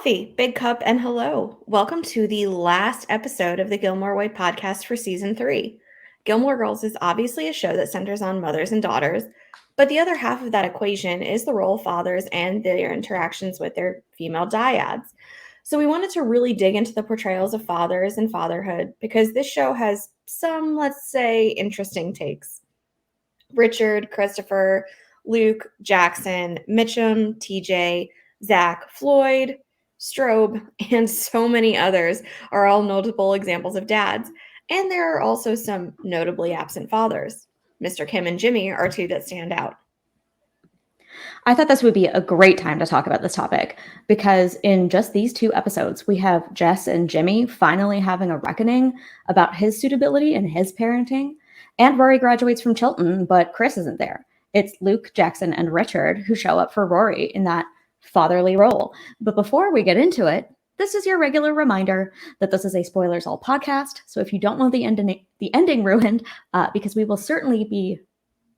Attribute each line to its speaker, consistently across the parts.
Speaker 1: coffee, big cup, and hello. Welcome to the last episode of the Gilmore Way Podcast for Season 3. Gilmore Girls is obviously a show that centers on mothers and daughters, but the other half of that equation is the role of fathers and their interactions with their female dyads. So we wanted to really dig into the portrayals of fathers and fatherhood because this show has some, let's say, interesting takes. Richard, Christopher, Luke, Jackson, Mitchum, TJ, Zach, Floyd, Strobe, and so many others are all notable examples of dads. And there are also some notably absent fathers. Mr. Kim and Jimmy are two that stand out.
Speaker 2: I thought this would be a great time to talk about this topic because in just these 2 episodes, we have Jess and Jimmy finally having a reckoning about his suitability and his parenting. And Rory graduates from Chilton, but Chris isn't there. It's Luke, Jackson, and Richard who show up for Rory in that fatherly role. But before we get into it, this is your regular reminder that this is a spoilers all podcast. So if you don't want the ending ruined, because we will certainly be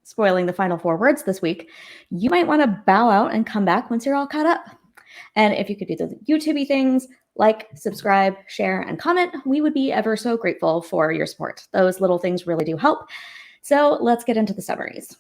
Speaker 2: spoiling the final 4 words this week, you might want to bow out and come back once you're all caught up. And if you could do the YouTube-y things, like, subscribe, share, and comment, we would be ever so grateful for your support. Those little things really do help. So let's get into the summaries.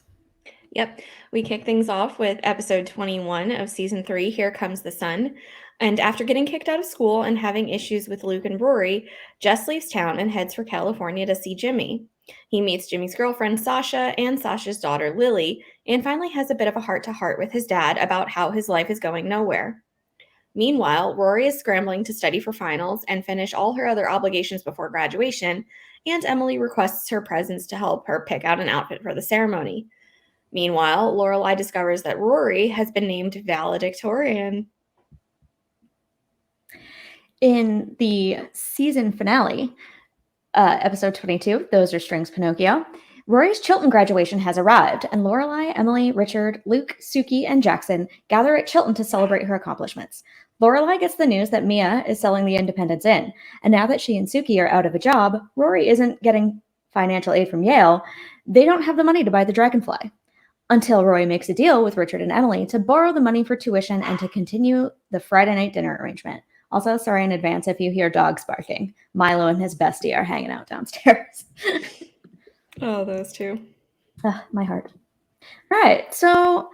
Speaker 1: Yep, we kick things off with episode 21 of season 3, Here Comes the Sun. And after getting kicked out of school and having issues with Luke and Rory, Jess leaves town and heads for California to see Jimmy. He meets Jimmy's girlfriend, Sasha, and Sasha's daughter, Lily, and finally has a bit of a heart-to-heart with his dad about how his life is going nowhere. Meanwhile, Rory is scrambling to study for finals and finish all her other obligations before graduation, and Emily requests her presence to help her pick out an outfit for the ceremony. Meanwhile, Lorelai discovers that Rory has been named valedictorian.
Speaker 2: In the season finale, episode 22, Those Are Strings, Pinocchio, Rory's Chilton graduation has arrived, and Lorelai, Emily, Richard, Luke, Suki, and Jackson gather at Chilton to celebrate her accomplishments. Lorelai gets the news that Mia is selling the Independence Inn, and now that she and Suki are out of a job, Rory isn't getting financial aid from Yale. They don't have the money to buy the Dragonfly. Until Rory makes a deal with Richard and Emily to borrow the money for tuition and to continue the Friday night dinner arrangement. Also, sorry in advance if you hear dogs barking. Milo and his bestie are hanging out downstairs.
Speaker 1: Oh, those two.
Speaker 2: My heart. All right, so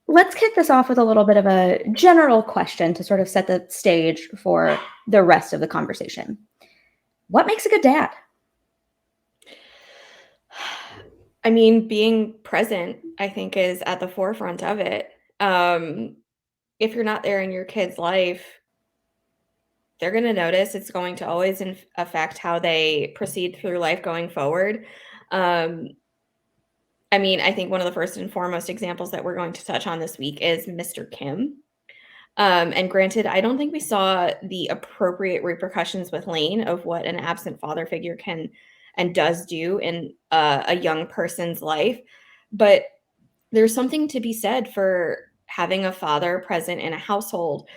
Speaker 2: let's kick this off with a little bit of a general question to sort of set the stage for the rest of the conversation. What makes a good dad?
Speaker 1: I mean, being present, I think, is at the forefront of it. If you're not there in your kid's life, they're going to notice. It's going to always affect how they proceed through life going forward. I mean, I think one of the first and foremost examples that we're going to touch on this week is Mr. Kim. And granted, I don't think we saw the appropriate repercussions with Lane of what an absent father figure can and does do in a young person's life. But there's something to be said for having a father present in a household,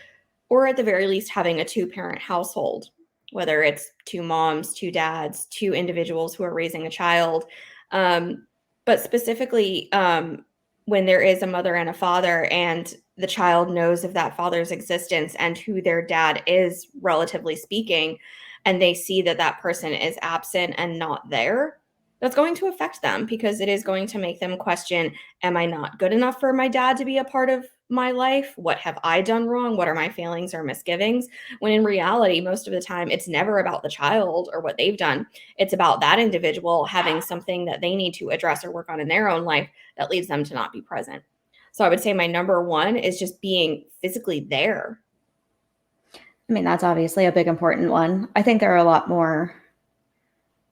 Speaker 1: or at the very least having a 2-parent household, whether it's 2 moms, 2 dads, 2 individuals who are raising a child. But specifically, when there is a mother and a father and the child knows of that father's existence and who their dad is, relatively speaking, and they see that that person is absent and not there, that's going to affect them because it is going to make them question, am I not good enough for my dad to be a part of my life? What have I done wrong? What are my failings or misgivings? When in reality, most of the time, it's never about the child or what they've done. It's about that individual having something that they need to address or work on in their own life that leads them to not be present. So I would say my number 1 is just being physically there.
Speaker 2: I mean, that's obviously a big important one. I think there are a lot more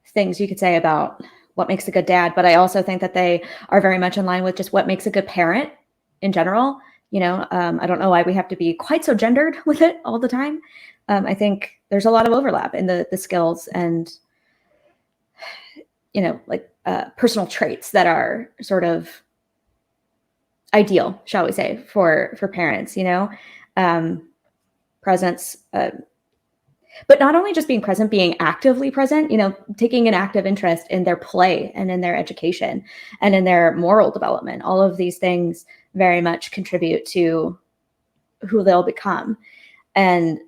Speaker 2: things you could say about what makes a good dad, but I also think that they are very much in line with just what makes a good parent in general. You know, I don't know why we have to be quite so gendered with it all the time. I think there's a lot of overlap in the skills and, you know, like personal traits that are sort of ideal, shall we say, for parents, you know, presence, but not only just being present, being actively present, you know, taking an active interest in their play and in their education and in their moral development. All of these things very much contribute to who they'll become. And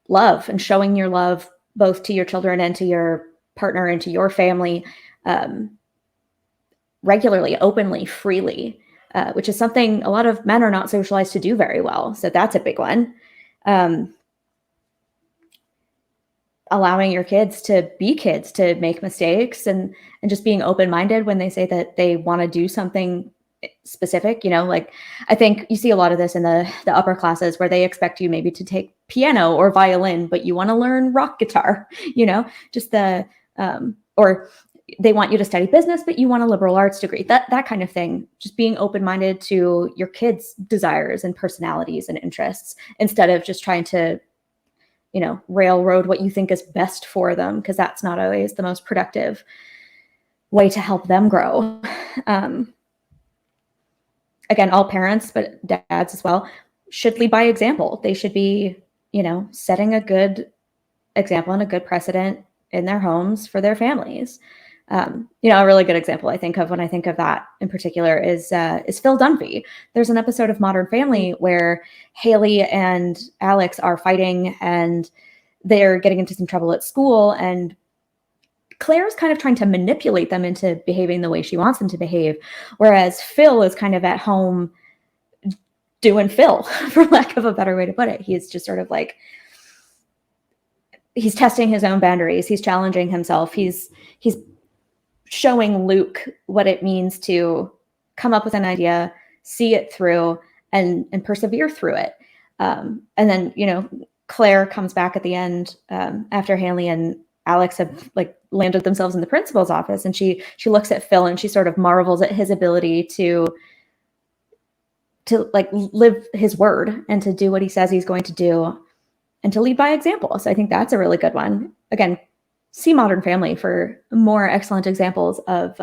Speaker 2: love and showing your love both to your children and to your partner and to your family regularly, openly, freely, which is something a lot of men are not socialized to do very well. So that's a big one. Allowing your kids to be kids, to make mistakes, and just being open-minded when they say that they want to do something specific. Like I think you see a lot of this in the upper classes where they expect you maybe to take piano or violin, but you want to learn rock guitar, just or they want you to study business, but you want a liberal arts degree, that kind of thing. Just being open-minded to your kids' desires and personalities and interests, instead of just trying to railroad what you think is best for them, because that's not always the most productive way to help them grow. Again, all parents, but dads as well, should lead by example. They should be, setting a good example and a good precedent in their homes for their families. A really good example I think of when I think of that in particular is Phil Dunphy. There's an episode of Modern Family where Haley and Alex are fighting and they're getting into some trouble at school, and Claire's kind of trying to manipulate them into behaving the way she wants them to behave, whereas Phil is kind of at home doing Phil, for lack of a better way to put it. He's just sort of like, he's testing his own boundaries. He's challenging himself. He's showing Luke what it means to come up with an idea, see it through, and persevere through it. And then, Claire comes back at the end after Haley and Alex have landed themselves in the principal's office, and she looks at Phil and she sort of marvels at his ability to live his word and to do what he says he's going to do and to lead by example. So I think that's a really good one. Again, see Modern Family for more excellent examples of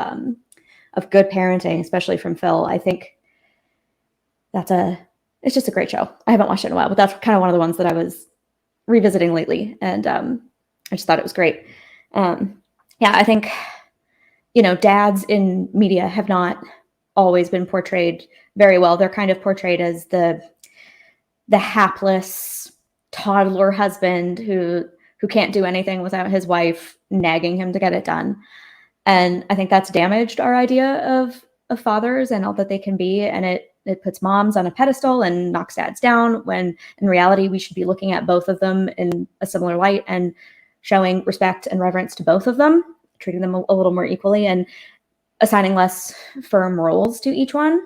Speaker 2: good parenting, especially from Phil. I think it's just a great show. I haven't watched it in a while, but that's kind of one of the ones that I was revisiting lately. And I just thought it was great. I think, dads in media have not always been portrayed very well. They're kind of portrayed as the hapless toddler husband who can't do anything without his wife nagging him to get it done. And I think that's damaged our idea of fathers and all that they can be. And it puts moms on a pedestal and knocks dads down, when in reality, we should be looking at both of them in a similar light and showing respect and reverence to both of them, treating them a little more equally, and assigning less firm roles to each one.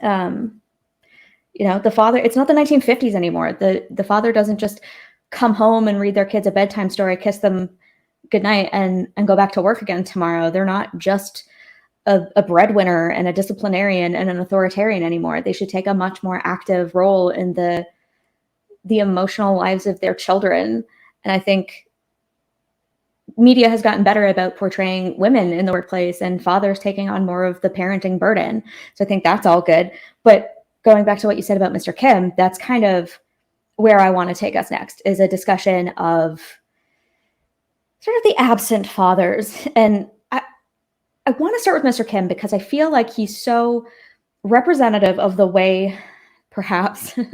Speaker 2: The father, it's not the 1950s anymore. The father doesn't just come home and read their kids a bedtime story, kiss them goodnight, and go back to work again tomorrow. They're not just a breadwinner and a disciplinarian and an authoritarian anymore. They should take a much more active role in the emotional lives of their children. And I think media has gotten better about portraying women in the workplace and fathers taking on more of the parenting burden. So I think that's all good. But going back to what you said about Mr. Kim, that's kind of where I want to take us next, is a discussion of sort of the absent fathers. And I want to start with Mr. Kim because I feel like he's so representative of the way, perhaps, we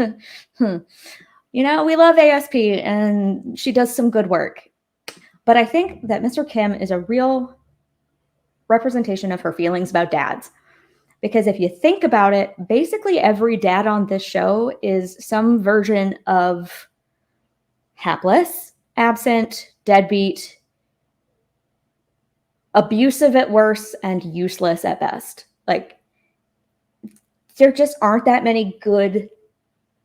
Speaker 2: love ASP and she does some good work. But I think that Mr. Kim is a real representation of her feelings about dads. Because if you think about it, basically every dad on this show is some version of hapless, absent, deadbeat, abusive at worst, and useless at best. There just aren't that many good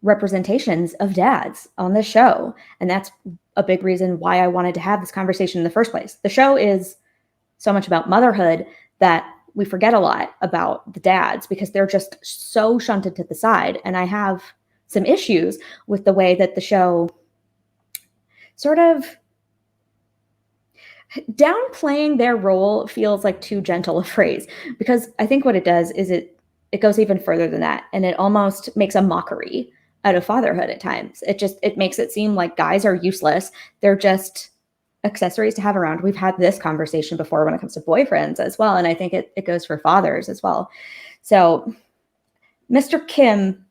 Speaker 2: representations of dads on this show. And that's a big reason why I wanted to have this conversation in the first place. The show is so much about motherhood that we forget a lot about the dads because they're just so shunted to the side. And I have some issues with the way that the show sort of downplaying their role feels like too gentle a phrase, because I think what it does is it goes even further than that. And it almost makes a mockery out of fatherhood at times. It makes it seem like guys are useless. They're just accessories to have around. We've had this conversation before when it comes to boyfriends as well. And I think it goes for fathers as well. So Mr. Kim,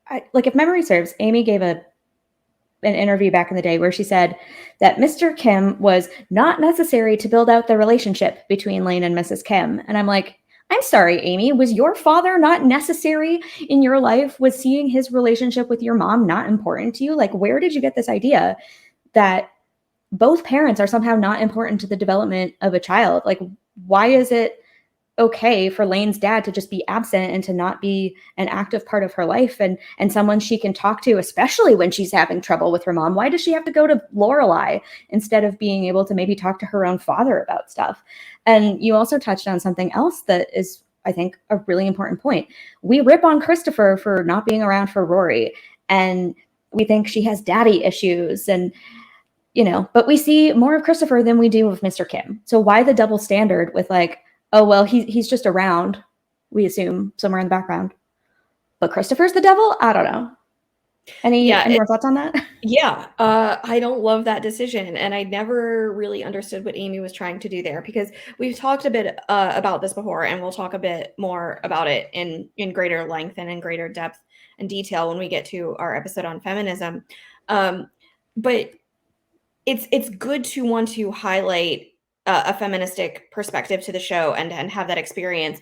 Speaker 2: if memory serves, Amy gave a an interview back in the day where she said that Mr. Kim was not necessary to build out the relationship between Lane and Mrs. Kim. And I'm like, I'm sorry, Amy, was your father not necessary in your life? Was seeing his relationship with your mom not important to you? Like, where did you get this idea that both parents are somehow not important to the development of a child? Like, why is it okay for Lane's dad to just be absent and to not be an active part of her life and someone she can talk to, especially when she's having trouble with her mom? Why does she have to go to Lorelai instead of being able to maybe talk to her own father about stuff? And you also touched on something else that is, I think, a really important point. We rip on Christopher for not being around for Rory, and we think she has daddy issues, and but we see more of Christopher than we do of Mr. Kim. So why the double standard with like, oh, well, he's just around, we assume, somewhere in the background. But Christopher's the devil? I don't know. Any more thoughts on that?
Speaker 1: Yeah, I don't love that decision. And I never really understood what Amy was trying to do there, because we've talked a bit about this before, and we'll talk a bit more about it in greater length and in greater depth and detail when we get to our episode on feminism. But it's good to want to highlight a feministic perspective to the show and have that experience,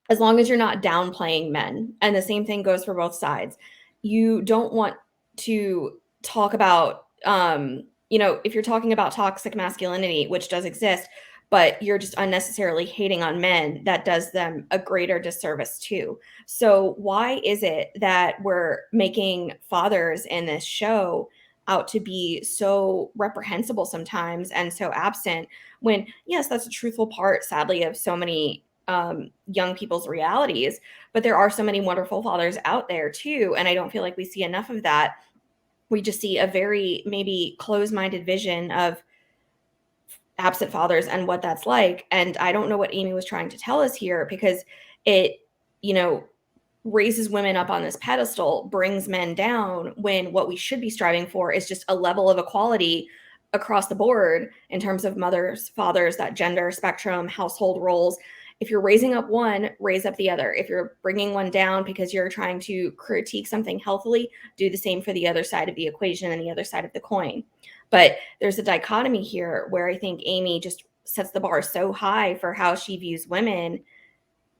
Speaker 1: as long as you're not downplaying men. And the same thing goes for both sides. You don't want to talk about, if you're talking about toxic masculinity, which does exist, but you're just unnecessarily hating on men, that does them a greater disservice too. So why is it that we're making fathers in this show out to be so reprehensible sometimes and so absent, when, yes, that's a truthful part, sadly, of so many young people's realities, but there are so many wonderful fathers out there too. And I don't feel like we see enough of that. We just see a very maybe closed-minded vision of absent fathers and what that's like. And I don't know what Amy was trying to tell us here, because it, raises women up on this pedestal, brings men down, when what we should be striving for is just a level of equality across the board in terms of mothers, fathers, that gender spectrum, household roles. If you're raising up one, raise up the other. If you're bringing one down because you're trying to critique something healthily, do the same for the other side of the equation and the other side of the coin. But there's a dichotomy here where I think Amy just sets the bar so high for how she views women,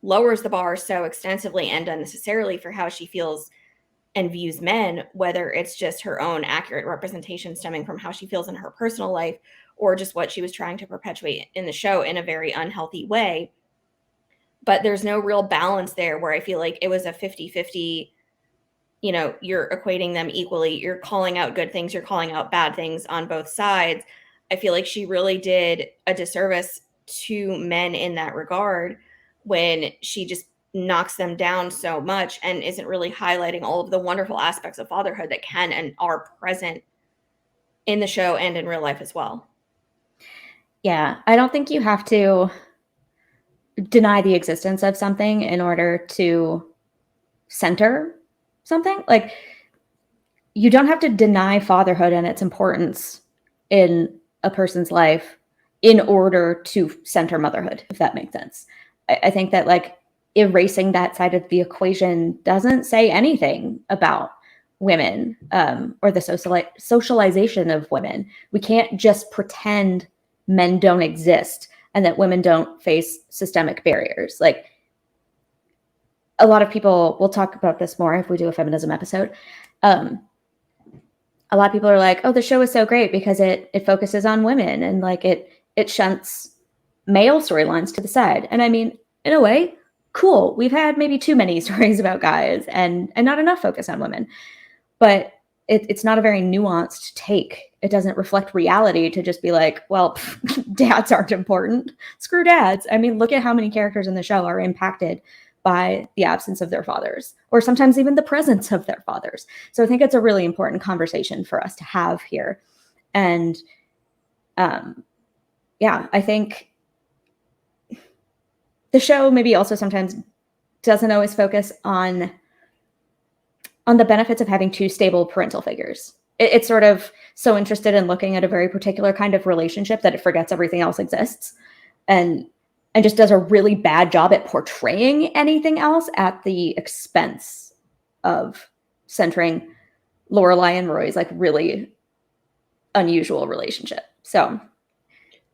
Speaker 1: lowers the bar so extensively and unnecessarily for how she feels and views men, whether it's just her own accurate representation stemming from how she feels in her personal life, or just what she was trying to perpetuate in the show in a very unhealthy way. But there's no real balance there, where I feel like it was a 50-50, you're equating them equally. You're calling out good things, you're calling out bad things on both sides. I feel like she really did a disservice to men in that regard, when she just knocks them down so much and isn't really highlighting all of the wonderful aspects of fatherhood that can and are present in the show and in real life as well.
Speaker 2: Yeah, I don't think you have to deny the existence of something in order to center something. Like, you don't have to deny fatherhood and its importance in a person's life in order to center motherhood, if that makes sense. I think that like erasing that side of the equation doesn't say anything about women or the socialization of women. We can't just pretend men don't exist and that women don't face systemic barriers. Like, a lot of people, we'll talk about this more if we do a feminism episode. A lot of people are like, oh, the show is so great because it focuses on women and like it shunts male storylines to the side. And I mean, in a way, cool. We've had maybe too many stories about guys and not enough focus on women. But it's not a very nuanced take. It doesn't reflect reality to just be like, well, dads aren't important. Screw dads. I mean, look at how many characters in the show are impacted by the absence of their fathers, or sometimes even the presence of their fathers. So I think it's a really important conversation for us to have here. And I think the show maybe also sometimes doesn't always focus on the benefits of having two stable parental figures. It's sort of so interested in looking at a very particular kind of relationship that it forgets everything else exists, and just does a really bad job at portraying anything else at the expense of centering Lorelai and Roy's like really unusual relationship. So,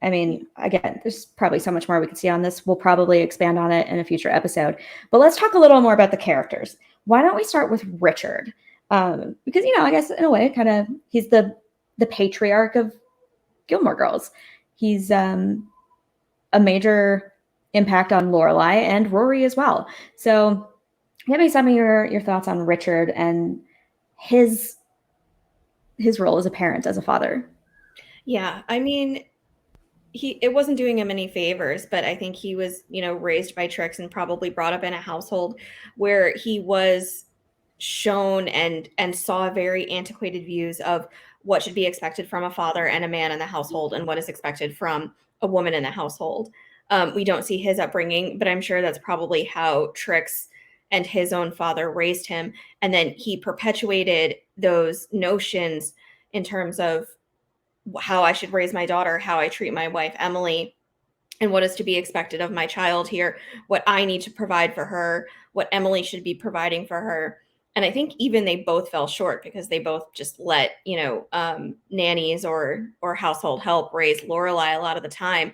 Speaker 2: I mean, again, there's probably so much more we could see on this. We'll probably expand on it in a future episode. But let's talk a little more about the characters. Why don't we start with Richard? Because, I guess in a way, kind of, he's the patriarch of Gilmore Girls. He's a major impact on Lorelai and Rory as well. So, give me some of your thoughts on Richard and his role as a parent, as a father.
Speaker 1: Yeah, I mean, it wasn't doing him any favors, but I think he was, raised by Trix and probably brought up in a household where he was shown and saw very antiquated views of what should be expected from a father and a man in the household and what is expected from a woman in the household. We don't see his upbringing, but I'm sure that's probably how Trix and his own father raised him. And then he perpetuated those notions in terms of how I should raise my daughter, how I treat my wife, Emily, and what is to be expected of my child here, what I need to provide for her, what Emily should be providing for her. And I think even they both fell short because they both just let, nannies or household help raise Lorelai a lot of the time.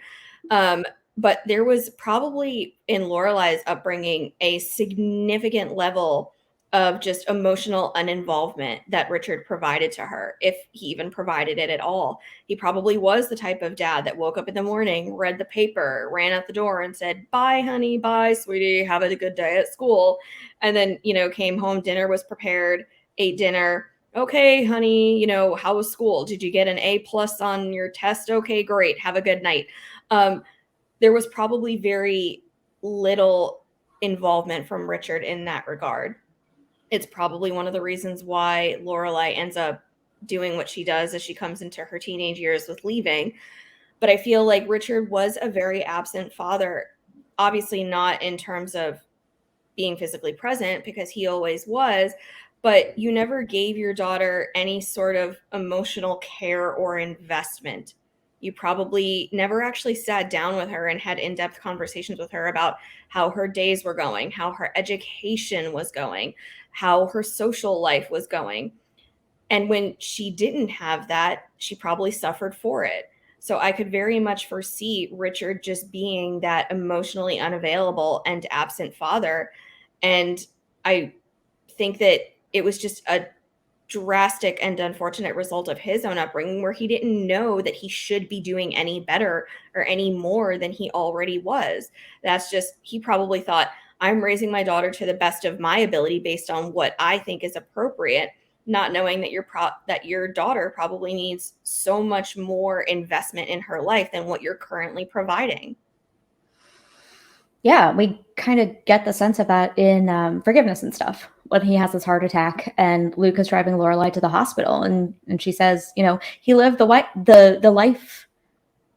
Speaker 1: But there was probably in Lorelai's upbringing a significant level of just emotional uninvolvement that Richard provided to her, if he even provided it at all. He probably was the type of dad that woke up in the morning, read the paper, ran out the door and said, "Bye, honey. Bye, sweetie. Have a good day at school." And then, came home, dinner was prepared, ate dinner. "Okay, honey, how was school? Did you get an A+ on your test? Okay, great. Have a good night." There was probably very little involvement from Richard in that regard. It's probably one of the reasons why Lorelai ends up doing what she does as she comes into her teenage years with leaving. But I feel like Richard was a very absent father, obviously not in terms of being physically present, because he always was, but you never gave your daughter any sort of emotional care or investment. You probably never actually sat down with her and had in-depth conversations with her about how her days were going, how her education was going, how her social life was going. And when she didn't have that, she probably suffered for it. So I could very much foresee Richard just being that emotionally unavailable and absent father. And I think that it was just a drastic and unfortunate result of his own upbringing, where he didn't know that he should be doing any better or any more than he already was. That's just, he probably thought, I'm raising my daughter to the best of my ability based on what I think is appropriate, not knowing that your daughter probably needs so much more investment in her life than what you're currently providing.
Speaker 2: Yeah, we kind of get the sense of that in Forgiveness and stuff, when he has his heart attack and Luke is driving Lorelai to the hospital, and she says, he lived the life,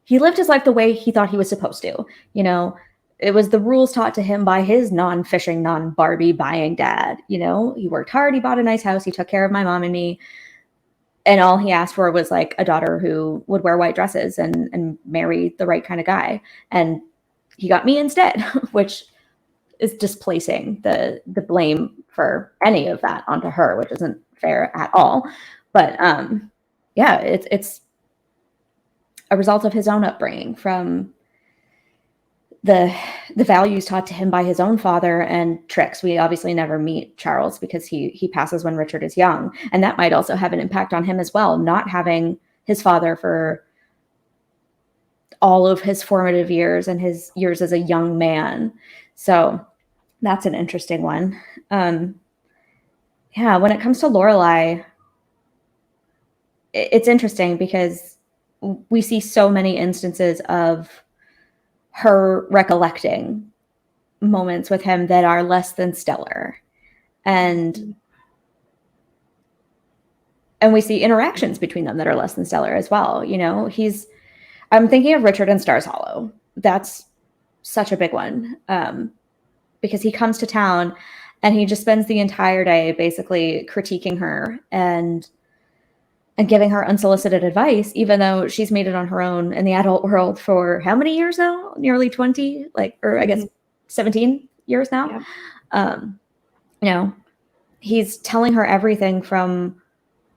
Speaker 2: he lived his life the way he thought he was supposed to. It was the rules taught to him by his non-fishing, non-Barbie buying dad. He worked hard, he bought a nice house, he took care of my mom and me, and all he asked for was like a daughter who would wear white dresses and marry the right kind of guy. And he got me instead, which is displacing the blame for any of that onto her, which isn't fair at all. But yeah, it's a result of his own upbringing, from the values taught to him by his own father and Trix. We obviously never meet Charles because he passes when Richard is young, and that might also have an impact on him as well, not having his father for all of his formative years and his years as a young man. So that's an interesting one. Yeah, when it comes to Lorelai, it's interesting because we see so many instances of her recollecting moments with him that are less than stellar. And we see interactions between them that are less than stellar as well. I'm thinking of Richard in Stars Hollow. That's such a big one, because he comes to town and he just spends the entire day basically critiquing her and giving her unsolicited advice, even though she's made it on her own in the adult world for how many years now? Nearly 20, or I guess 17 years now. Yeah. He's telling her everything from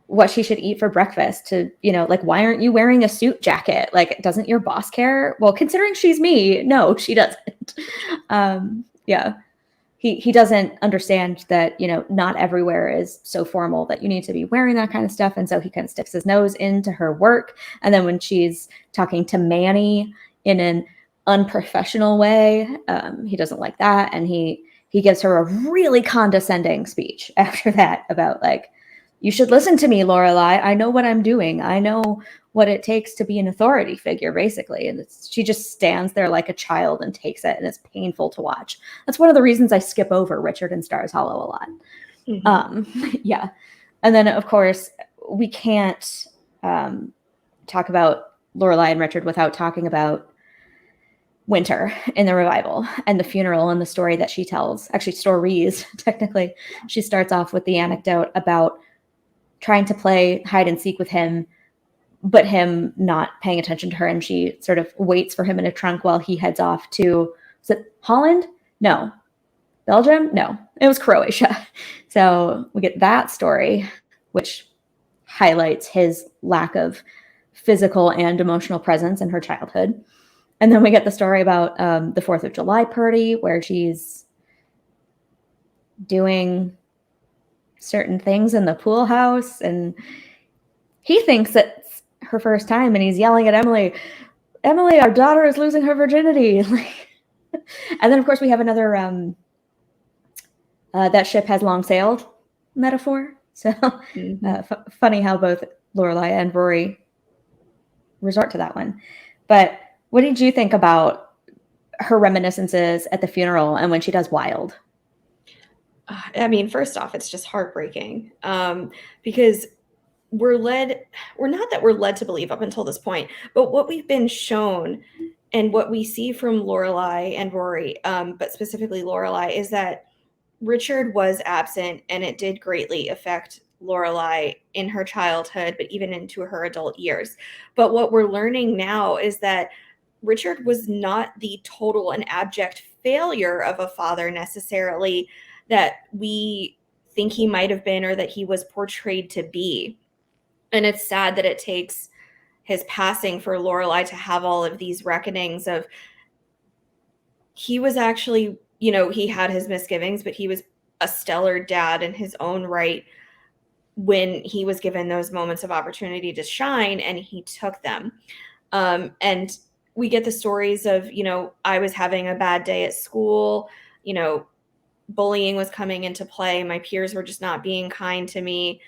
Speaker 2: what she should eat for breakfast, to, like, why aren't you wearing a suit jacket? Like, doesn't your boss care? Well, considering she's me, no, she doesn't. Yeah. He doesn't understand that, not everywhere is so formal that you need to be wearing that kind of stuff. And so he kind of sticks his nose into her work. And then when she's talking to Manny in an unprofessional way, he doesn't like that. And he gives her a really condescending speech after that about, like, you should listen to me, Lorelai. I know what I'm doing. I know what it takes to be an authority figure, basically. And she just stands there like a child and takes it, and it's painful to watch. That's one of the reasons I skip over Richard in Stars Hollow a lot. Yeah. And then, of course, we can't talk about Lorelai and Richard without talking about Winter in the revival and the funeral and the story that she tells. Actually, stories, technically. She starts off with the anecdote about trying to play hide and seek with him, but him not paying attention to her. And she sort of waits for him in a trunk while he heads off to, is it Holland? No. Belgium? No. It was Croatia. So we get that story, which highlights his lack of physical and emotional presence in her childhood. And then we get the story about the 4th of July party, where she's doing certain things in the pool house, and he thinks it's her first time, and he's yelling at Emily, our daughter is losing her virginity. And then, of course, we have another that ship has long sailed metaphor. So funny how both Lorelai and Rory resort to that one. But what did you think about her reminiscences at the funeral and when she does Wild?
Speaker 1: I mean, first off, it's just heartbreaking because we're led to believe up until this point, but what we've been shown and what we see from Lorelai and Rory, but specifically Lorelai, is that Richard was absent, and it did greatly affect Lorelai in her childhood, but even into her adult years. But what we're learning now is that Richard was not the total and abject failure of a father necessarily that we think he might have been, or that he was portrayed to be. And it's sad that it takes his passing for Lorelai to have all of these reckonings of, he was actually, he had his misgivings, but he was a stellar dad in his own right when he was given those moments of opportunity to shine, and he took them. And we get the stories of, I was having a bad day at school, bullying was coming into play. My peers were just not being kind to me.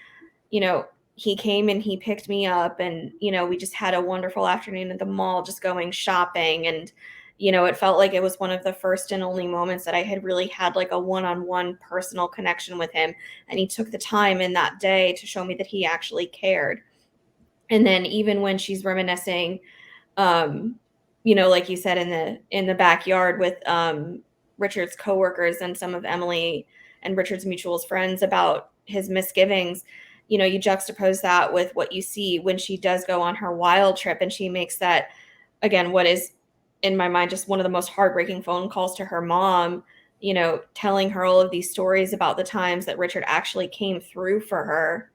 Speaker 1: He came and he picked me up, and, we just had a wonderful afternoon at the mall, just going shopping. And, it felt like it was one of the first and only moments that I had really had like a one-on-one personal connection with him. And he took the time in that day to show me that he actually cared. And then even when she's reminiscing, like you said, in the backyard with Richard's coworkers and some of Emily and Richard's mutual friends about his misgivings, you juxtapose that with what you see when she does go on her wild trip, and she makes that, again, what is in my mind just one of the most heartbreaking phone calls to her mom, telling her all of these stories about the times that Richard actually came through for her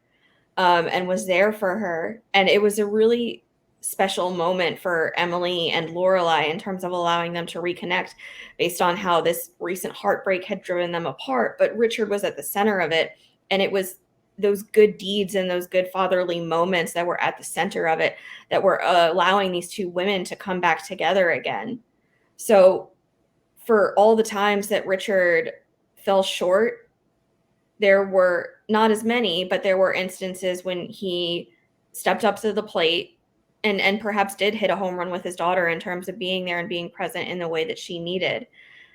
Speaker 1: and was there for her. And it was a really special moment for Emily and Lorelai in terms of allowing them to reconnect based on how this recent heartbreak had driven them apart. But Richard was at the center of it, and it was those good deeds and those good fatherly moments that were at the center of it that were allowing these two women to come back together again. So for all the times that Richard fell short, there were not as many, but there were instances when he stepped up to the plate and perhaps did hit a home run with his daughter in terms of being there and being present in the way that she needed.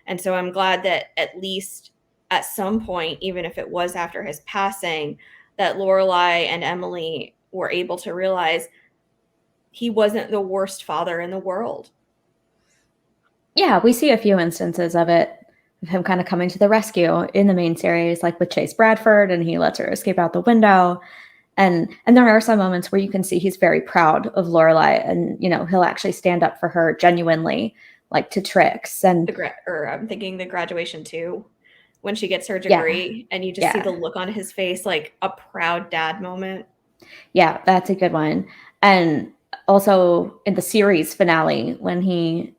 Speaker 1: And so I'm glad that at least at some point, even if it was after his passing, that Lorelai and Emily were able to realize he wasn't the worst father in the world.
Speaker 2: Yeah, we see a few instances of it, of him kind of coming to the rescue in the main series, like with Chase Bradford, and he lets her escape out the window. And there are some moments where you can see he's very proud of Lorelai, and, he'll actually stand up for her genuinely, like to Trix. And
Speaker 1: I'm thinking the graduation too, when she gets her degree, and you just see the look on his face, like a proud dad moment.
Speaker 2: Yeah, that's a good one. And also in the series finale, when he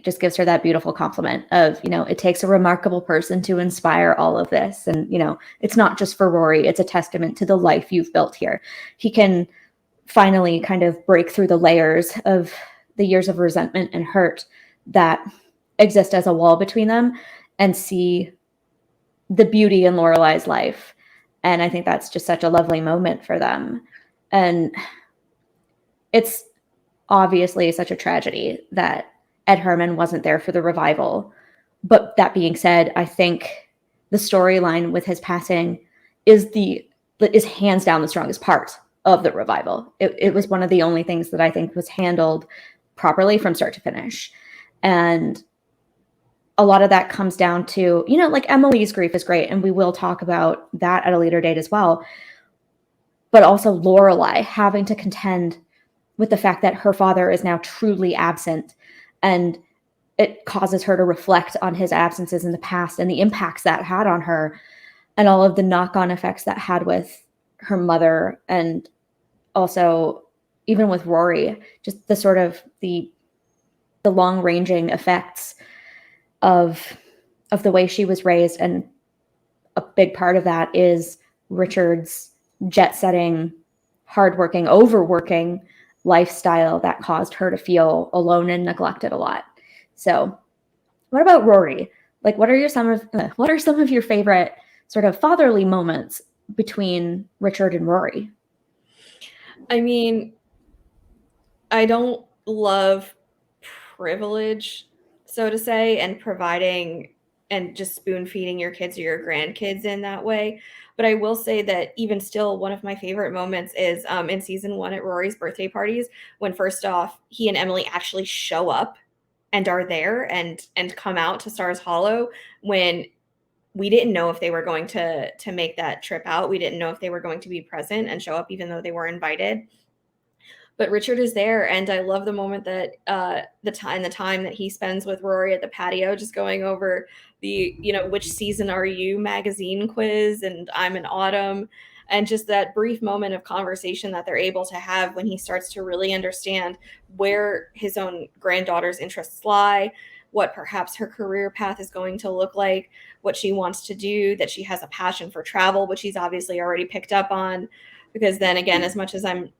Speaker 2: just gives her that beautiful compliment of, it takes a remarkable person to inspire all of this. And, it's not just for Rory, it's a testament to the life you've built here. He can finally kind of break through the layers of the years of resentment and hurt that exist as a wall between them and see the beauty in Lorelai's life. And I think that's just such a lovely moment for them. And it's obviously such a tragedy that Ed Herman wasn't there for the revival. But that being said, I think the storyline with his passing is hands down the strongest part of the revival. It was one of the only things that I think was handled properly from start to finish. And a lot of that comes down to, like Emily's grief is great, and we will talk about that at a later date as well. But also Lorelai having to contend with the fact that her father is now truly absent, and it causes her to reflect on his absences in the past and the impacts that had on her and all of the knock-on effects that had with her mother, and also even with Rory, just the sort of the long-ranging effects of the way she was raised. And a big part of that is Richard's jet-setting, hardworking, overworking lifestyle that caused her to feel alone and neglected a lot. So what about Rory? Like, what are some of your favorite sort of fatherly moments between Richard and Rory?
Speaker 1: I mean, I don't love privilege, so to say, and providing and just spoon feeding your kids or your grandkids in that way. But I will say that even still, one of my favorite moments is in season 1 at Rory's birthday parties, when first off, he and Emily actually show up and are there and come out to Stars Hollow when we didn't know if they were going to make that trip out. We didn't know if they were going to be present and show up even though they were invited. But Richard is there, and I love the moment that the time that he spends with Rory at the patio, just going over the which season are you magazine quiz, and I'm in autumn, and just that brief moment of conversation that they're able to have when he starts to really understand where his own granddaughter's interests lie, what perhaps her career path is going to look like, what she wants to do, that she has a passion for travel, which he's obviously already picked up on. Because then again, as much as I'm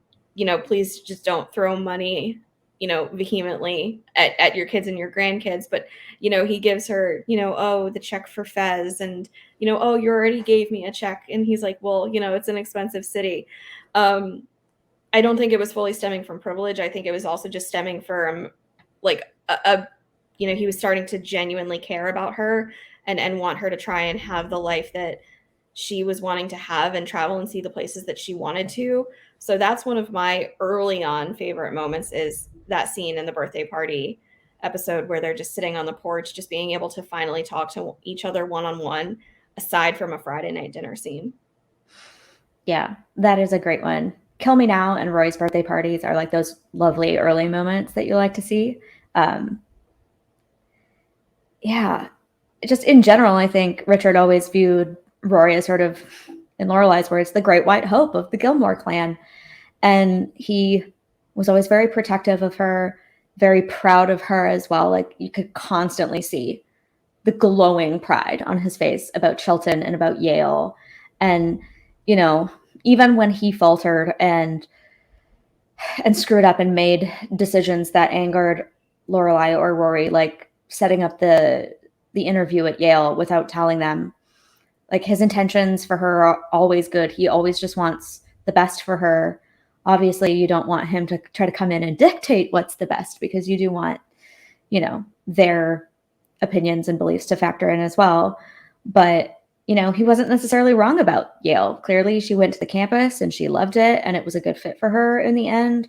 Speaker 1: please just don't throw money, vehemently at your kids and your grandkids. But, he gives her, oh, the check for Fez, and, oh, you already gave me a check. And he's like, well, it's an expensive city. I don't think it was fully stemming from privilege. I think it was also just stemming from like he was starting to genuinely care about her and want her to try and have the life that she was wanting to have and travel and see the places that she wanted to. So that's one of my early on favorite moments, is that scene in the birthday party episode where they're just sitting on the porch, just being able to finally talk to each other one-on-one, aside from a Friday night dinner scene.
Speaker 2: Yeah, that is a great one. Kill Me Now and Roy's birthday parties are like those lovely early moments that you like to see. Yeah, just in general, I think Richard always viewed Rory as sort of, in Lorelai's words, the great white hope of the Gilmore clan. And he was always very protective of her, very proud of her as well. Like, you could constantly see the glowing pride on his face about Chilton and about Yale. And, even when he faltered and screwed up and made decisions that angered Lorelai or Rory, like setting up the interview at Yale without telling them, like, his intentions for her are always good. He always just wants the best for her. Obviously, you don't want him to try to come in and dictate what's the best, because you do want, their opinions and beliefs to factor in as well. But, he wasn't necessarily wrong about Yale. Clearly, she went to the campus and she loved it, and it was a good fit for her in the end.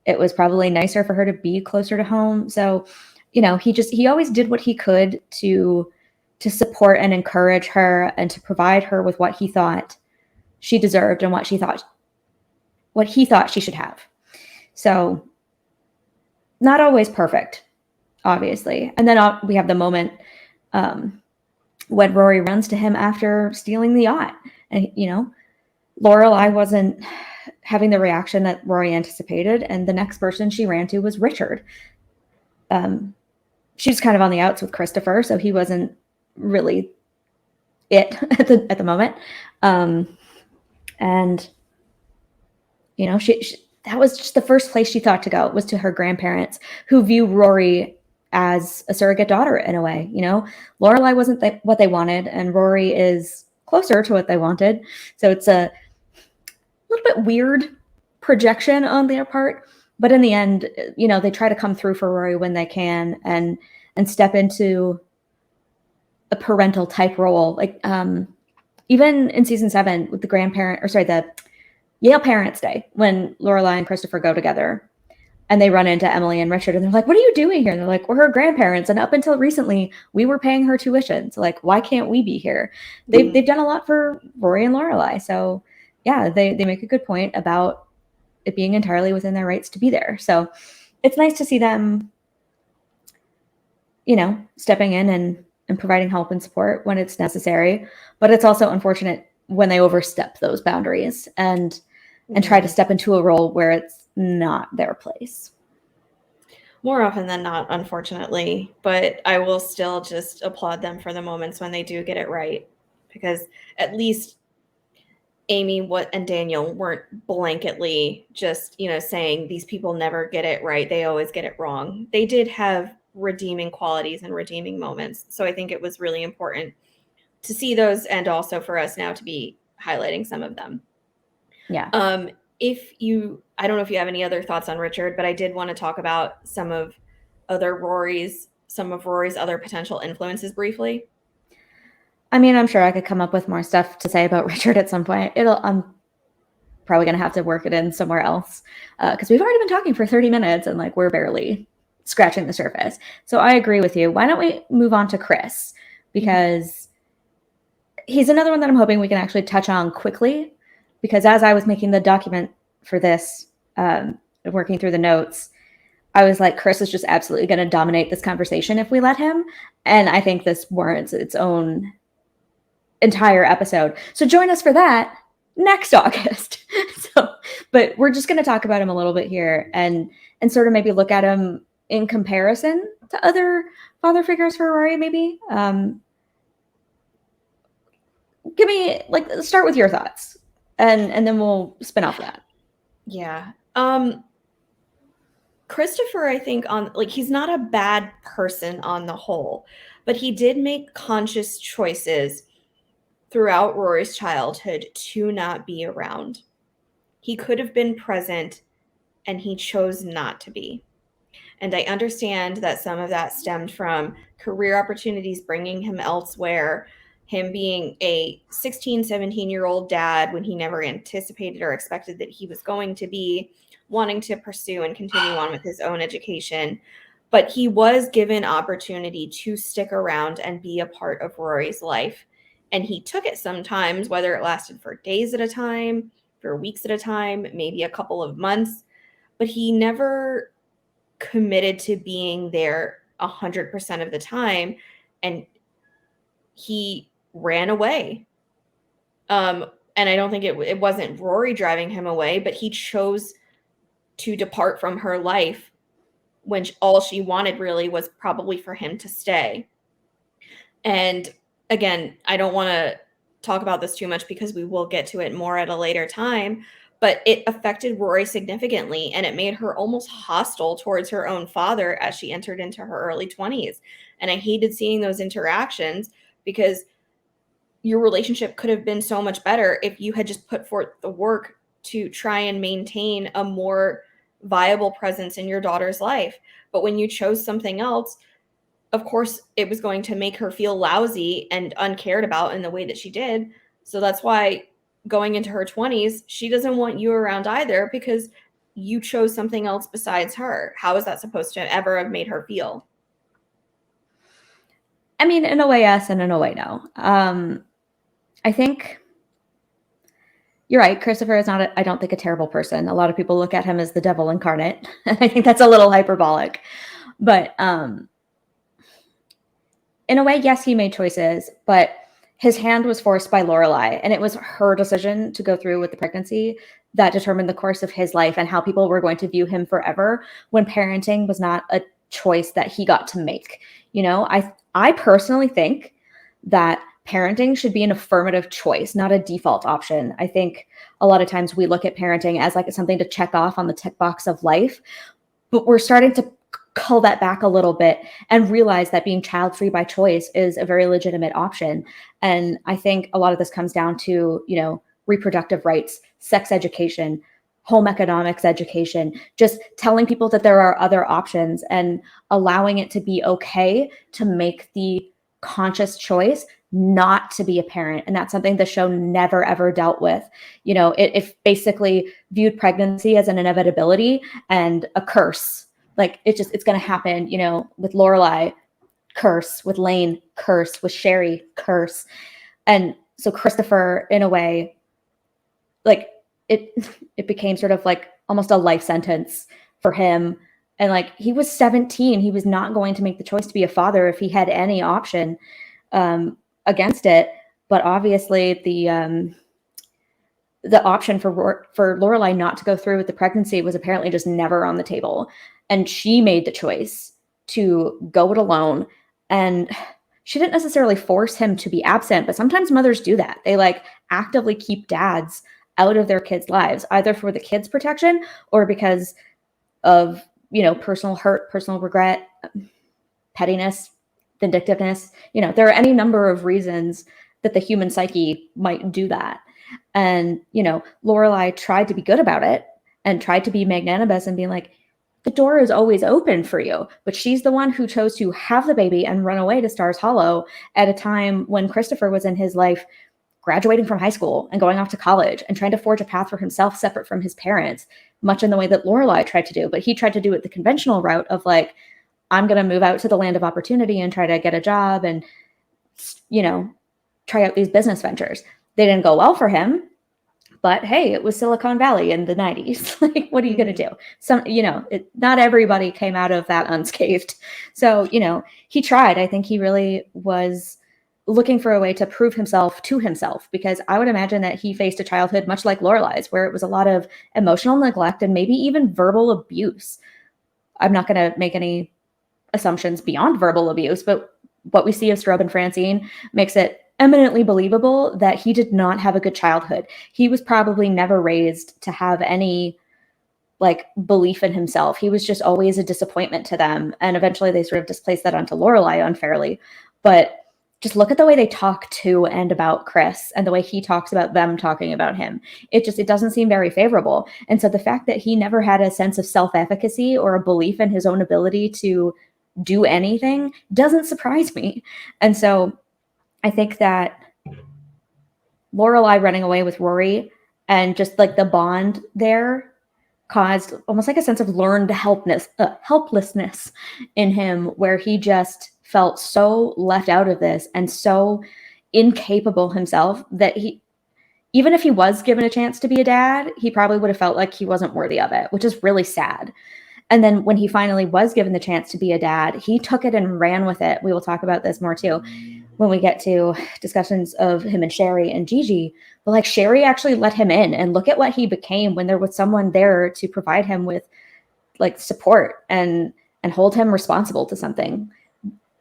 Speaker 2: It was probably nicer for her to be closer to home. So, he always did what he could to support and encourage her and to provide her with what he thought she deserved and what he thought she should have. So, not always perfect, obviously. And then we have the moment when Rory runs to him after stealing the yacht. And, Lorelai wasn't having the reaction that Rory anticipated. And the next person she ran to was Richard. She was kind of on the outs with Christopher, so he wasn't really it at the moment. And you know, she that was just the first place she thought to go, was to her grandparents, who view Rory as a surrogate daughter in a way. You know, Lorelai wasn't what they wanted, and Rory is closer to what they wanted. So it's a little bit weird projection on their part. But in the end, you know, they try to come through for Rory when they can and step into a parental type role. Like even in season 7 with the Yale Parents' Day, when Lorelai and Christopher go together and they run into Emily and Richard and they're like, "What are you doing here?" And they're like, "We're her grandparents. And up until recently, we were paying her tuition. So like, why can't we be here?" They've done a lot for Rory and Lorelai. So yeah, they make a good point about it being entirely within their rights to be there. So it's nice to see them, you know, stepping in and providing help and support when it's necessary. But it's also unfortunate when they overstep those boundaries and try to step into a role where it's not their place.
Speaker 1: More often than not, unfortunately. But I will still just applaud them for the moments when they do get it right. Because at least Amy and Daniel weren't blanketly just, you know, saying these people never get it right. They always get it wrong. They did have redeeming qualities and redeeming moments. So I think it was really important to see those, and also for us now to be highlighting some of them.
Speaker 2: Yeah.
Speaker 1: I don't know if you have any other thoughts on Richard, but I did want to talk about some of Rory's other potential influences briefly.
Speaker 2: I mean, I'm sure I could come up with more stuff to say about Richard at some point. I'm probably going to have to work it in somewhere else because we've already been talking for 30 minutes and like we're barely scratching the surface. So I agree with you. Why don't we move on to Chris? Because he's another one that I'm hoping we can actually touch on quickly, because as I was making the document for this, working through the notes, I was like, Chris is just absolutely going to dominate this conversation if we let him. And I think this warrants its own entire episode. So join us for that next August. But we're just going to talk about him a little bit here and sort of maybe look at him in comparison to other father figures for Rory, maybe. Start with your thoughts and then we'll spin off that.
Speaker 1: Yeah. Christopher, I think he's not a bad person on the whole, but he did make conscious choices throughout Rory's childhood to not be around. He could have been present and he chose not to be. And I understand that some of that stemmed from career opportunities bringing him elsewhere, him being a 16, 17-year-old dad when he never anticipated or expected that he was going to be, wanting to pursue and continue on with his own education. But he was given opportunity to stick around and be a part of Rory's life. And he took it sometimes, whether it lasted for days at a time, for weeks at a time, maybe a couple of months. But he never committed to being there 100% of the time. And he ran away. And I don't think it wasn't Rory driving him away, but he chose to depart from her life when all she wanted really was probably for him to stay. And again, I don't want to talk about this too much because we will get to it more at a later time, but it affected Rory significantly and it made her almost hostile towards her own father as she entered into her early 20s. And I hated seeing those interactions because your relationship could have been so much better if you had just put forth the work to try and maintain a more viable presence in your daughter's life. But when you chose something else, of course, it was going to make her feel lousy and uncared about in the way that she did. So that's why going into her 20s, she doesn't want you around either because you chose something else besides her. How is that supposed to ever have made her feel?
Speaker 2: I mean, in a way, yes, and in a way, no. I think you're right. Christopher is not, I don't think, a terrible person. A lot of people look at him as the devil incarnate. And I think that's a little hyperbolic. But in a way, yes, he made choices. But his hand was forced by Lorelai, and it was her decision to go through with the pregnancy that determined the course of his life and how people were going to view him forever, when parenting was not a choice that he got to make. You know, I personally think that parenting should be an affirmative choice, not a default option. I think a lot of times we look at parenting as like something to check off on the tick box of life, but we're starting to cull that back a little bit and realize that being child-free by choice is a very legitimate option. And I think a lot of this comes down to, you know, reproductive rights, sex education, home economics education, just telling people that there are other options and allowing it to be okay to make the conscious choice not to be a parent. And that's something the show never, ever dealt with. You know, it basically viewed pregnancy as an inevitability and a curse. Like it's going to happen, you know, with Lorelai, curse, with Lane, curse, with Sherry, curse. And so Christopher, in a way, like it became sort of like almost a life sentence for him. And like, he was 17. He was not going to make the choice to be a father if he had any option against it. But obviously the option for Lorelai not to go through with the pregnancy was apparently just never on the table. And she made the choice to go it alone. And she didn't necessarily force him to be absent, but sometimes mothers do that. They like actively keep dads out of their kids' lives, either for the kids' protection or because of, you know, personal hurt, personal regret, pettiness, vindictiveness. You know, there are any number of reasons that the human psyche might do that. And, you know, Lorelai tried to be good about it and tried to be magnanimous and being like, the door is always open for you. But she's the one who chose to have the baby and run away to Stars Hollow at a time when Christopher was in his life, graduating from high school and going off to college and trying to forge a path for himself separate from his parents, much in the way that Lorelai tried to do. But he tried to do it the conventional route of like, I'm going to move out to the land of opportunity and try to get a job and, you know, try out these business ventures. They didn't go well for him, but hey, it was Silicon Valley in the 90s. Like, what are you going to do? Some, you know, not everybody came out of that unscathed. So, you know, he tried. I think he really was looking for a way to prove himself to himself, because I would imagine that he faced a childhood much like Lorelai's, where it was a lot of emotional neglect and maybe even verbal abuse. I'm not going to make any assumptions beyond verbal abuse, but what we see of Strobe and Francine makes it eminently believable that he did not have a good childhood. He was probably never raised to have any like belief in himself. He was just always a disappointment to them. And eventually they sort of displaced that onto Lorelai unfairly. But just look at the way they talk to and about Chris and the way he talks about them talking about him. It doesn't seem very favorable. And so the fact that he never had a sense of self-efficacy or a belief in his own ability to do anything doesn't surprise me. And so I think that Lorelai running away with Rory and just like the bond there caused almost like a sense of learned helplessness in him, where he just felt so left out of this and so incapable himself that he, even if he was given a chance to be a dad, he probably would have felt like he wasn't worthy of it, which is really sad. And then when he finally was given the chance to be a dad, he took it and ran with it. We will talk about this more too when we get to discussions of him and Sherry and Gigi. But like, Sherry actually let him in, and look at what he became when there was someone there to provide him with like support and hold him responsible to something.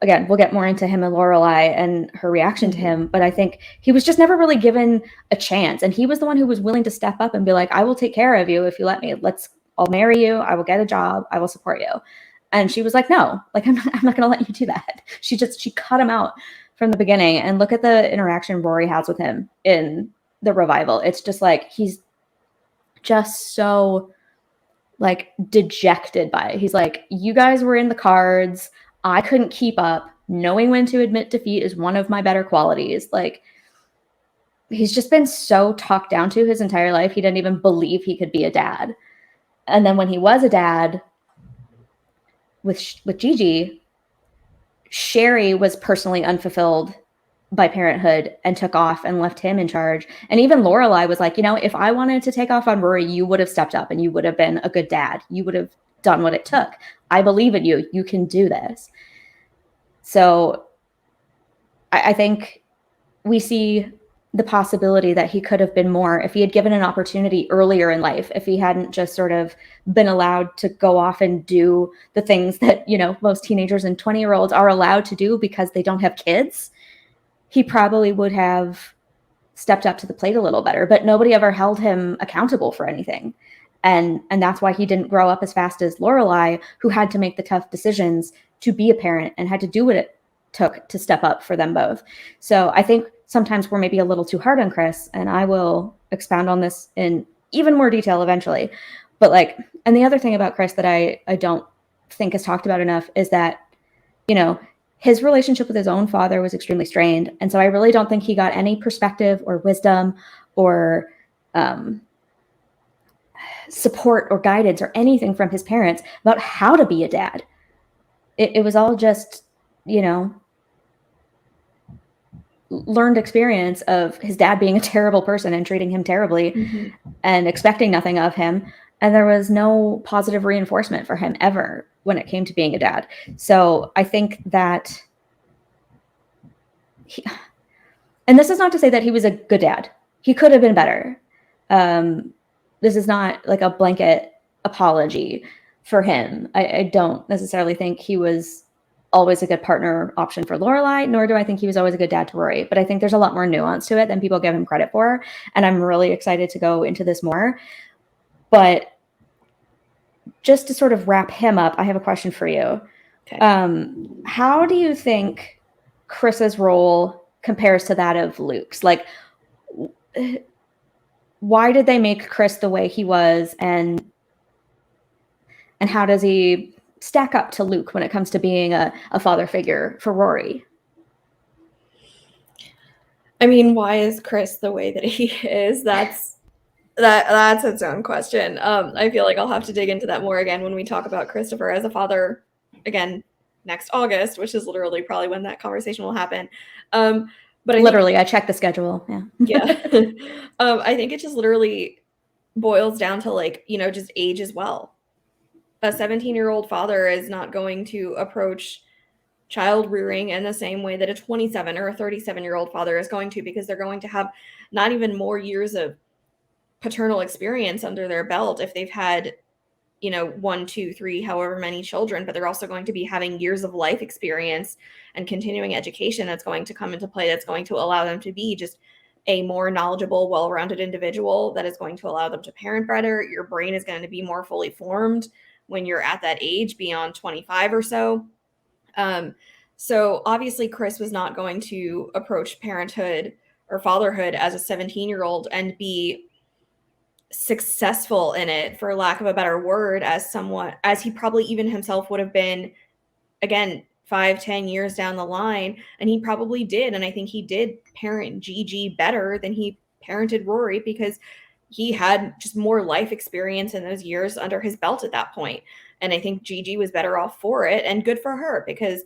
Speaker 2: Again, we'll get more into him and Lorelai and her reaction to him, but I think he was just never really given a chance. And he was the one who was willing to step up and be like, I will take care of you if you let me. I'll marry you. I will get a job. I will support you. And she was like, no, like, I'm not going to let you do that. She cut him out from the beginning. And look at the interaction Rory has with him in the revival. It's just like, he's just so like dejected by it. He's like, you guys were in the cards. I couldn't keep up. Knowing when to admit defeat is one of my better qualities. Like, he's just been so talked down to his entire life. He didn't even believe he could be a dad. And then when he was a dad with Gigi, Sherry was personally unfulfilled by parenthood and took off and left him in charge. And even Lorelai was like, you know, if I wanted to take off on Rory, you would have stepped up and you would have been a good dad. You would have done what it took. I believe in you. You can do this. So I think we see the possibility that he could have been more if he had given an opportunity earlier in life, if he hadn't just sort of been allowed to go off and do the things that, most teenagers and 20-year-olds are allowed to do because they don't have kids. He probably would have stepped up to the plate a little better, but nobody ever held him accountable for anything. And that's why he didn't grow up as fast as Lorelai, who had to make the tough decisions to be a parent and had to do what it took to step up for them both. So I think sometimes we're maybe a little too hard on Chris, and I will expound on this in even more detail eventually. But and the other thing about Chris that I don't think is talked about enough is that, his relationship with his own father was extremely strained. And so I really don't think he got any perspective or wisdom or support or guidance or anything from his parents about how to be a dad. It was all just, learned experience of his dad being a terrible person and treating him terribly and expecting nothing of him. And there was no positive reinforcement for him ever when it came to being a dad. So I think that and this is not to say that he was a good dad. He could have been better. This is not like a blanket apology for him. I don't necessarily think he was always a good partner option for Lorelai, nor do I think he was always a good dad to Rory. But I think there's a lot more nuance to it than people give him credit for. And I'm really excited to go into this more. But just to sort of wrap him up, I have a question for you.
Speaker 1: Okay.
Speaker 2: How do you think Chris's role compares to that of Luke's? Why did they make Chris the way he was, and how does he stack up to Luke when it comes to being a father figure for Rory?
Speaker 1: I mean, why is Chris the way that he is? That's its own question. I feel like I'll have to dig into that more again when we talk about Christopher as a father again next August, which is literally probably when that conversation will happen. But
Speaker 2: I checked the schedule.
Speaker 1: Yeah. I think it just literally boils down to just age as well. A 17-year-old father is not going to approach child rearing in the same way that a 27 or a 37-year-old father is going to, because they're going to have not even more years of paternal experience under their belt if they've had 1, 2, 3, however many children, but they're also going to be having years of life experience and continuing education that's going to come into play, that's going to allow them to be just a more knowledgeable, well-rounded individual that is going to allow them to parent better. Your brain is going to be more fully formed when you're at that age beyond 25 or so. So obviously Chris was not going to approach parenthood or fatherhood as a 17-year-old and be successful in it, for lack of a better word, as he probably even himself would have been, again, 5-10 years down the line. And he probably did. And I think he did parent Gigi better than he parented Rory, because he had just more life experience in those years under his belt at that point. And I think Gigi was better off for it, and good for her, because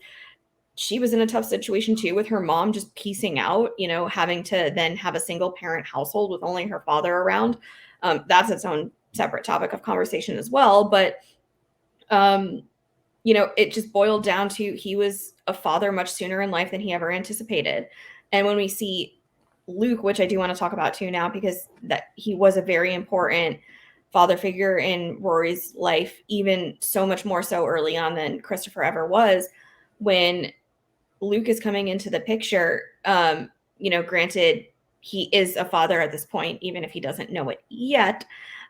Speaker 1: she was in a tough situation too, with her mom just piecing out, having to then have a single parent household with only her father around. That's its own separate topic of conversation as well. But, it just boiled down to, he was a father much sooner in life than he ever anticipated. And when we see Luke, which I do want to talk about too now, because that he was a very important father figure in Rory's life, even so much more so early on than Christopher ever was. When Luke is coming into the picture, granted, he is a father at this point, even if he doesn't know it yet.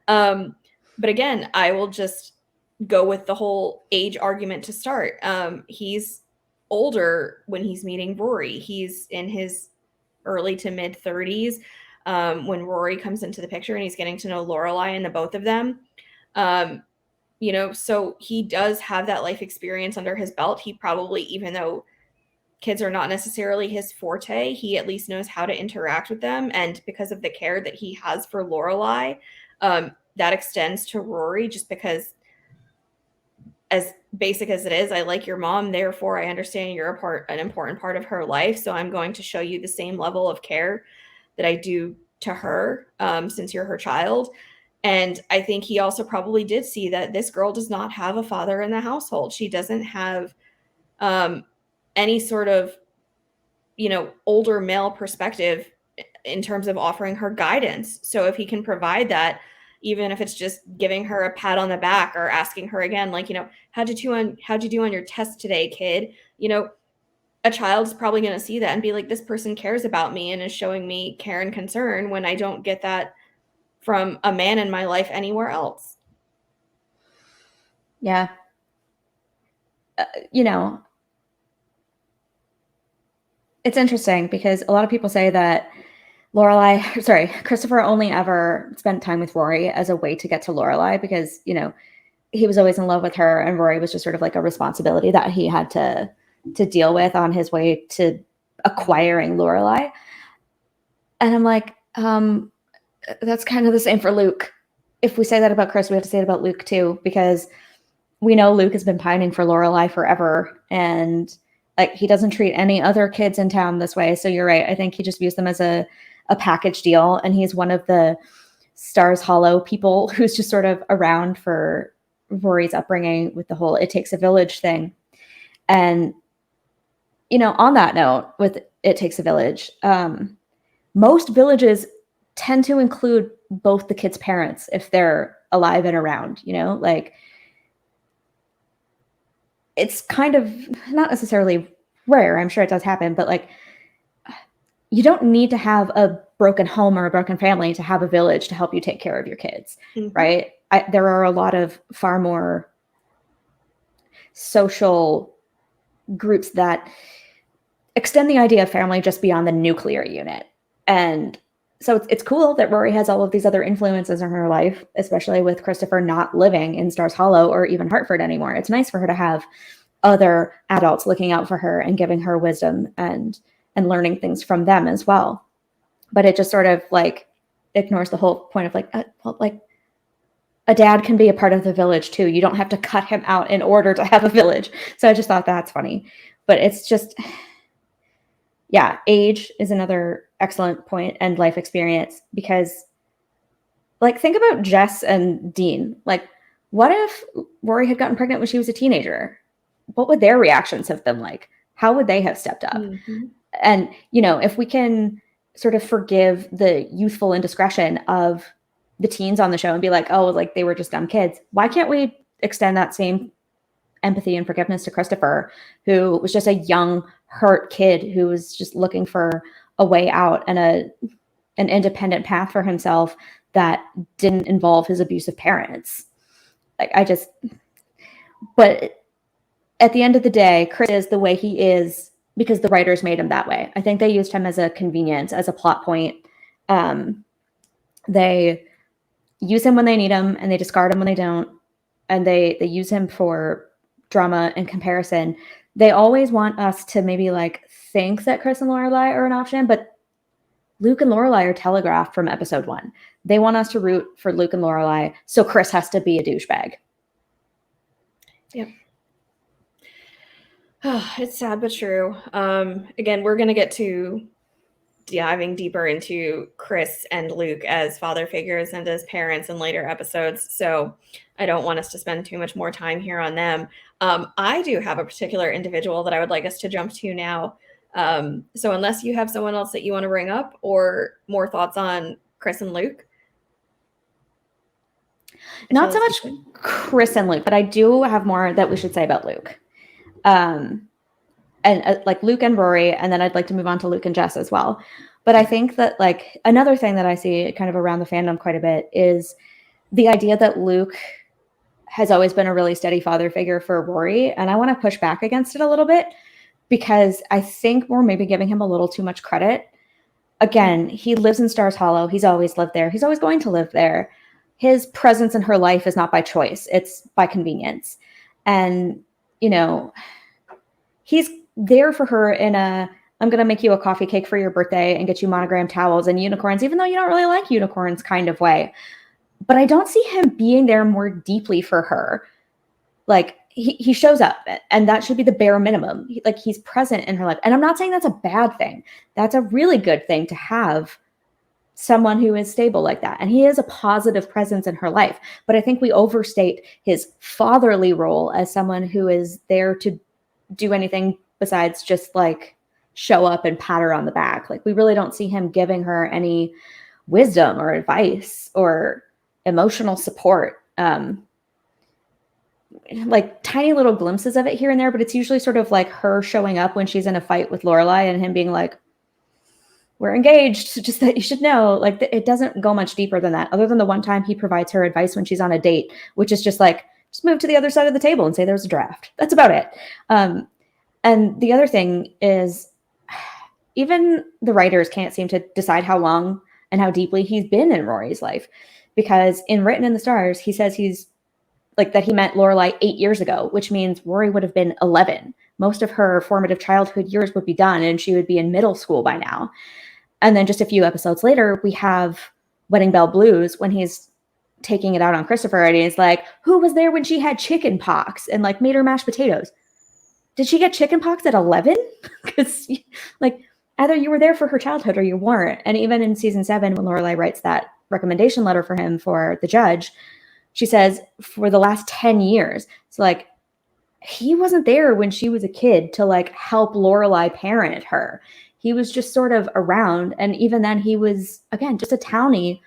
Speaker 1: But again, I will just go with the whole age argument to start. He's older when he's meeting Rory. He's in his early to mid 30s when Rory comes into the picture, and he's getting to know Lorelai and the both of them. So he does have that life experience under his belt. He probably, even though kids are not necessarily his forte, he at least knows how to interact with them. And because of the care that he has for Lorelai, that extends to Rory, just because, as basic as it is, I like your mom, therefore I understand you're an important part of her life. So I'm going to show you the same level of care that I do to her, since you're her child. And I think he also probably did see that this girl does not have a father in the household. She doesn't have any sort of, older male perspective in terms of offering her guidance. So if he can provide that, even if it's just giving her a pat on the back or asking her again, like, how'd you do on your test today, kid? A child's probably going to see that and be like, this person cares about me and is showing me care and concern when I don't get that from a man in my life anywhere else.
Speaker 2: Yeah. It's interesting because a lot of people say that Christopher only ever spent time with Rory as a way to get to Lorelai because, he was always in love with her and Rory was just sort of like a responsibility that he had to deal with on his way to acquiring Lorelai. And I'm like, that's kind of the same for Luke. If we say that about Chris, we have to say it about Luke too, because we know Luke has been pining for Lorelai forever. And like, he doesn't treat any other kids in town this way. So you're right. I think he just views them as a package deal. And he's one of the Stars Hollow people who's just sort of around for Rory's upbringing with the whole "it takes a village" thing. And, on that note, with "it takes a village," most villages tend to include both the kids' parents if they're alive and around, like, it's kind of not necessarily rare. I'm sure it does happen, but like, you don't need to have a broken home or a broken family to have a village to help you take care of your kids, right? There are a lot of far more social groups that extend the idea of family just beyond the nuclear unit. And so it's cool that Rory has all of these other influences in her life, especially with Christopher not living in Stars Hollow or even Hartford anymore. It's nice for her to have other adults looking out for her and giving her wisdom and learning things from them as well. But it just sort of like ignores the whole point of like a dad can be a part of the village too. You don't have to cut him out in order to have a village. So I just thought that's funny. But it's just, yeah, age is another excellent point, and life experience, because like, think about Jess and Dean. Like, what if Rory had gotten pregnant when she was a teenager? What would their reactions have been like? How would they have stepped up? And, if we can sort of forgive the youthful indiscretion of the teens on the show and be like, oh, like they were just dumb kids, why can't we extend that same empathy and forgiveness to Christopher, who was just a young, hurt kid who was just looking for a way out and an independent path for himself that didn't involve his abusive parents? But at the end of the day, Chris is the way he is because the writers made him that way. I think they used him as a convenience, as a plot point. They use him when they need him and they discard him when they don't. And they use him for drama and comparison. They always want us to maybe like think that Chris and Lorelai are an option, but Luke and Lorelai are telegraphed from episode 1. They want us to root for Luke and Lorelai, so Chris has to be a douchebag.
Speaker 1: Yep. It's sad but true. Again, we're going to get to diving deeper into Chris and Luke as father figures and as parents in later episodes. So I don't want us to spend too much more time here on them. I do have a particular individual that I would like us to jump to now. So unless you have someone else that you want to bring up or more thoughts on Chris and Luke.
Speaker 2: Not so much Chris and Luke, but I do have more that we should say about Luke. And like Luke and Rory, and then I'd like to move on to Luke and Jess as well. But I think that like another thing that I see kind of around the fandom quite a bit is the idea that Luke has always been a really steady father figure for Rory. And I want to push back against it a little bit because I think we're maybe giving him a little too much credit. Again, he lives in Stars Hollow. He's always lived there. He's always going to live there. His presence in her life is not by choice. It's by convenience. And, he's there for her in I'm going to make you a coffee cake for your birthday and get you monogram towels and unicorns, even though you don't really like unicorns kind of way. But I don't see him being there more deeply for her. Like he shows up and that should be the bare minimum. He's present in her life. And I'm not saying that's a bad thing. That's a really good thing to have someone who is stable like that. And he is a positive presence in her life. But I think we overstate his fatherly role as someone who is there to do anything besides just like show up and pat her on the back. Like, we really don't see him giving her any wisdom or advice or emotional support. Like tiny little glimpses of it here and there, but it's usually sort of like her showing up when she's in a fight with Lorelai and him being like, we're engaged, so just that you should know. Like, it doesn't go much deeper than that, other than the one time he provides her advice when she's on a date, which is just like, just move to the other side of the table and say there's a draft. That's about it. And the other thing is, even the writers can't seem to decide how long and how deeply he's been in Rory's life, because in Written in the Stars, he says he's like that he met Lorelai 8 years ago, which means Rory would have been 11. Most of her formative childhood years would be done, and she would be in middle school by now. And then just a few episodes later, we have Wedding Bell Blues, when he's taking it out on Christopher, and he's like, who was there when she had chicken pox and like made her mashed potatoes? Did she get chicken pox at 11? Because like, either you were there for her childhood or you weren't. And even in season 7, when Lorelai writes that recommendation letter for him for the judge, she says for the last 10 years. So like, he wasn't there when she was a kid to like help Lorelai parent her. He was just sort of around. And even then he was, again, just a townie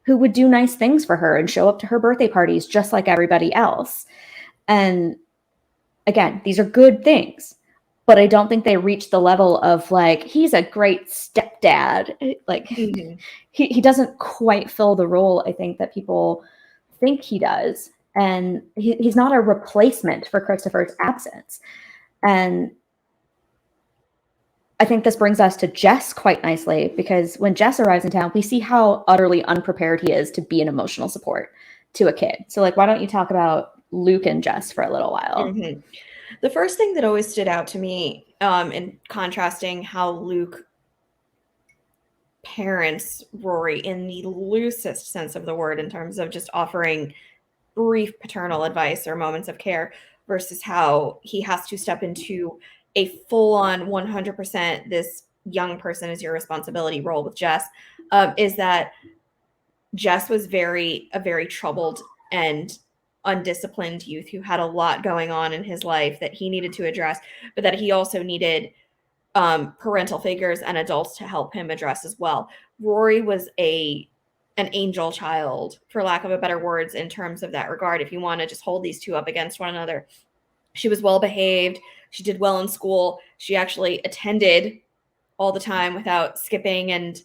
Speaker 2: who would do nice things for her and show up to her birthday parties just like everybody else. And again, these are good things, but I don't think they reach the level of like, he's a great stepdad. Like, he doesn't quite fill the role, I think, that people think he does. And he's not a replacement for Christopher's absence. And I think this brings us to Jess quite nicely, because when Jess arrives in town, we see how utterly unprepared he is to be an emotional support to a kid. So like, why don't you talk about Luke and Jess for a little while?
Speaker 1: The first thing that always stood out to me in contrasting how Luke parents Rory in the loosest sense of the word, in terms of just offering brief paternal advice or moments of care, versus how he has to step into a full-on 100% this young person is your responsibility role with Jess, is that Jess was a very troubled and undisciplined youth who had a lot going on in his life that he needed to address, but that he also needed parental figures and adults to help him address as well. Rory was an angel child, for lack of a better words, in terms of that regard. If you want to just hold these two up against one another, she was well behaved. She did well in school. She actually attended all the time without skipping and,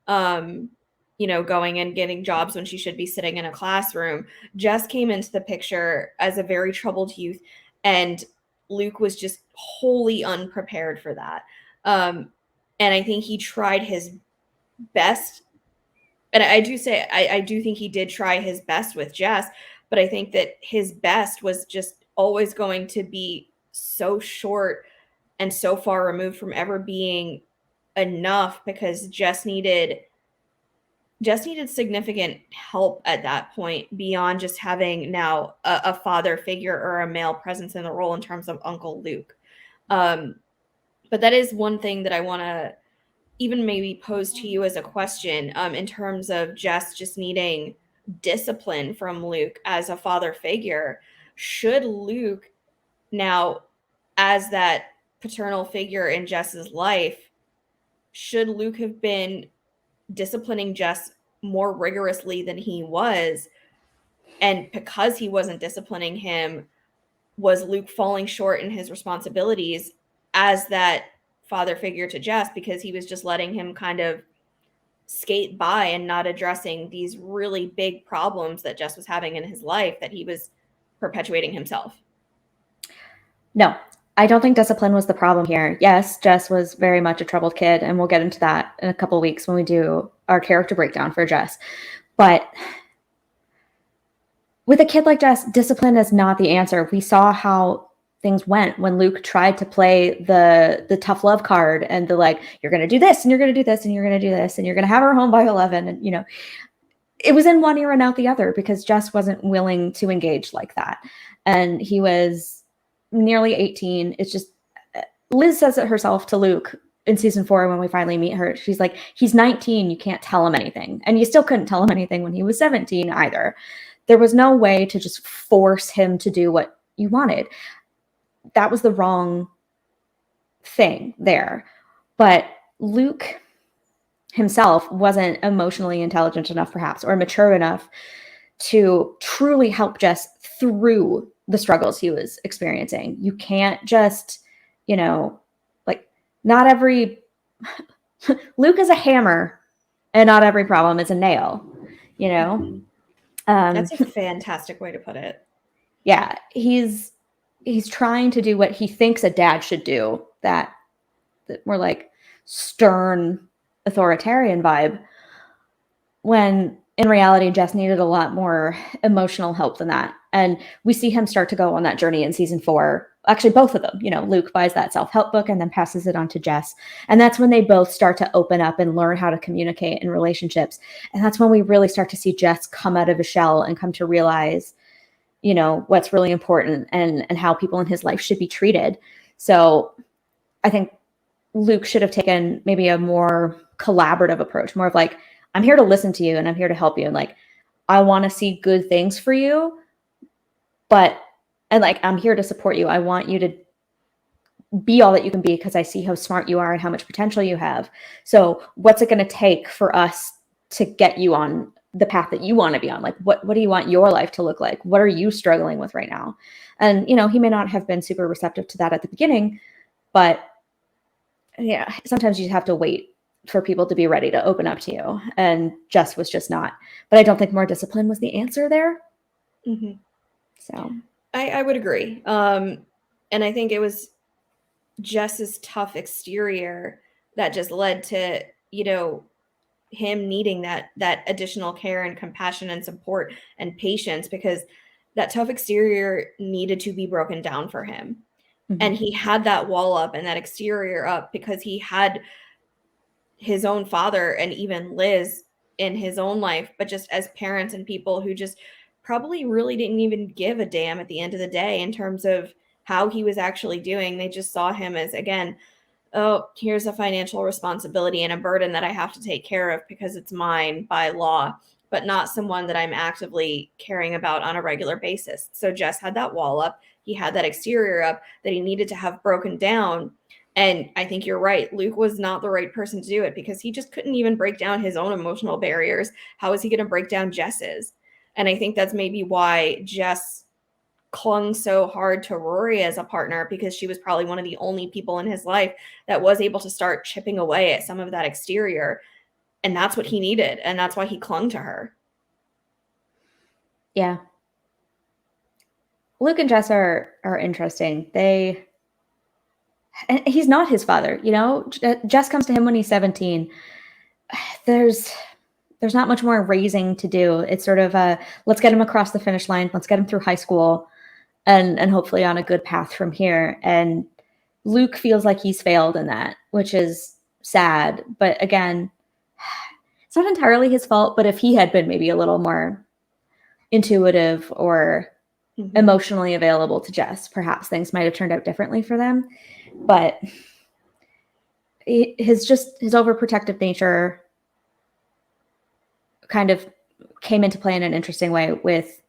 Speaker 1: going and getting jobs when she should be sitting in a classroom. Jess came into the picture as a very troubled youth, and Luke was just wholly unprepared for that. And I think he tried his best. And I do think he did try his best with Jess, but I think that his best was just always going to be so short and so far removed from ever being enough, because Jess needed significant help at that point, beyond just having now a father figure or a male presence in the role in terms of Uncle Luke. But that is one thing that I want to even maybe pose to you as a question, in terms of Jess just needing discipline from Luke as a father figure. Should Luke now, as that paternal figure in Jess's life, should Luke have been disciplining Jess more rigorously than he was? And because he wasn't disciplining him, was Luke falling short in his responsibilities as that father figure to Jess, because he was just letting him kind of skate by and not addressing these really big problems that Jess was having in his life that he was perpetuating himself?
Speaker 2: No, I don't think discipline was the problem here. Yes, Jess was very much a troubled kid, and we'll get into that in a couple of weeks when we do our character breakdown for Jess. But with a kid like Jess, discipline is not the answer. We saw how things went when Luke tried to play the tough love card and the like, you're going to do this and you're going to do this and you're going to do this and you're going to have her home by 11. And, it was in one ear and out the other, because Jess wasn't willing to engage like that. And he was nearly 18. It's just, Liz says it herself to Luke in season 4 when we finally meet her. She's like, he's 19. You can't tell him anything. And you still couldn't tell him anything when he was 17 either. There was no way to just force him to do what you wanted. That was the wrong thing there. But Luke himself wasn't emotionally intelligent enough, perhaps, or mature enough to truly help Jess through the struggles he was experiencing. You can't just, like, not every Luke is a hammer and not every problem is a nail,
Speaker 1: Mm-hmm. That's a fantastic way to put it.
Speaker 2: Yeah, he's trying to do what he thinks a dad should do, that more like stern authoritarian vibe, when in reality Jess needed a lot more emotional help than that. And we see him start to go on that journey in season 4. Actually, both of them. Luke buys that self-help book and then passes it on to Jess. And that's when they both start to open up and learn how to communicate in relationships. And that's when we really start to see Jess come out of a shell and come to realize, what's really important and how people in his life should be treated. So I think Luke should have taken maybe a more collaborative approach, more of like, I'm here to listen to you and I'm here to help you. And like, I want to see good things for you, and like, I'm here to support you. I want you to be all that you can be because I see how smart you are and how much potential you have. So what's it going to take for us to get you on the path that you want to be on? Like, what do you want your life to look like? What are you struggling with right now? And, he may not have been super receptive to that at the beginning, but yeah, sometimes you have to wait for people to be ready to open up to you. And Jess was just not. But I don't think more discipline was the answer there.
Speaker 1: Mm-hmm.
Speaker 2: So
Speaker 1: I would agree. And I think it was Jess's tough exterior that just led to, him needing that additional care and compassion and support and patience, because that tough exterior needed to be broken down for him.
Speaker 2: mm-hmm.
Speaker 1: And he had that wall up and that exterior up because he had his own father and even Liz in his own life, but just as parents and people who just probably really didn't even give a damn at the end of the day in terms of how he was actually doing. They just saw him as, again, oh, here's a financial responsibility and a burden that I have to take care of because it's mine by law, but not someone that I'm actively caring about on a regular basis. So Jess had that wall up. He had that exterior up that he needed to have broken down. And I think you're right. Luke was not the right person to do it because he just couldn't even break down his own emotional barriers. How is he going to break down Jess's? And I think that's maybe why Jess clung so hard to Rory as a partner, because she was probably one of the only people in his life that was able to start chipping away at some of that exterior. And that's what he needed. And that's why he clung to her.
Speaker 2: Yeah. Luke and Jess are interesting. And he's not his father, Jess comes to him when he's 17. There's not much more raising to do. It's sort of let's get him across the finish line. Let's get him through high school and hopefully on a good path from here. And Luke feels like he's failed in that, which is sad. But again, it's not entirely his fault, but if he had been maybe a little more intuitive or emotionally available to Jess, perhaps things might have turned out differently for them. But his overprotective nature kind of came into play in an interesting way with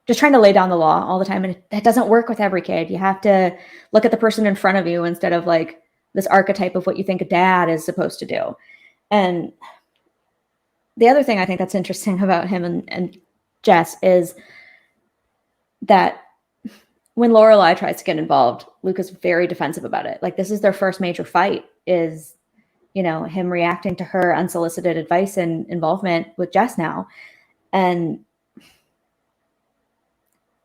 Speaker 2: just trying to lay down the law all the time. And that doesn't work with every kid. You have to look at the person in front of you instead of like this archetype of what you think a dad is supposed to do. And the other thing I think that's interesting about him and Jess is that when Lorelai tries to get involved, Luke is very defensive about it. Like, this is their first major fight, is, him reacting to her unsolicited advice and involvement with Jess now. And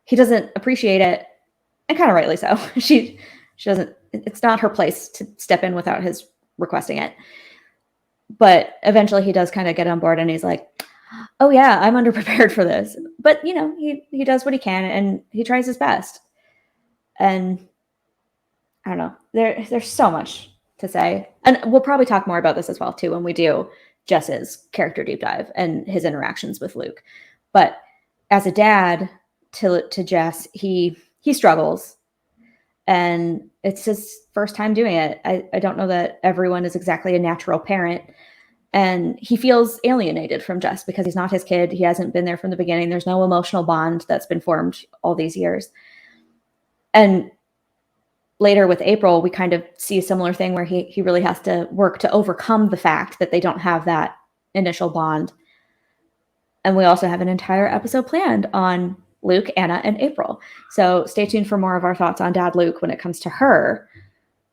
Speaker 2: he doesn't appreciate it, and kind of rightly so. She doesn't, it's not her place to step in without his requesting it. But eventually he does kind of get on board and he's like, oh yeah, I'm underprepared for this. But, he does what he can and he tries his best. And I don't know, there's so much to say. And we'll probably talk more about this as well, too, when we do Jess's character deep dive and his interactions with Luke. But as a dad to Jess, he struggles. And it's his first time doing it. I don't know that everyone is exactly a natural parent. And he feels alienated from Jess because he's not his kid. He hasn't been there from the beginning. There's no emotional bond that's been formed all these years. And later with April, we kind of see a similar thing where he really has to work to overcome the fact that they don't have that initial bond. And we also have an entire episode planned on Luke, Anna, and April. So stay tuned for more of our thoughts on Dad Luke when it comes to her.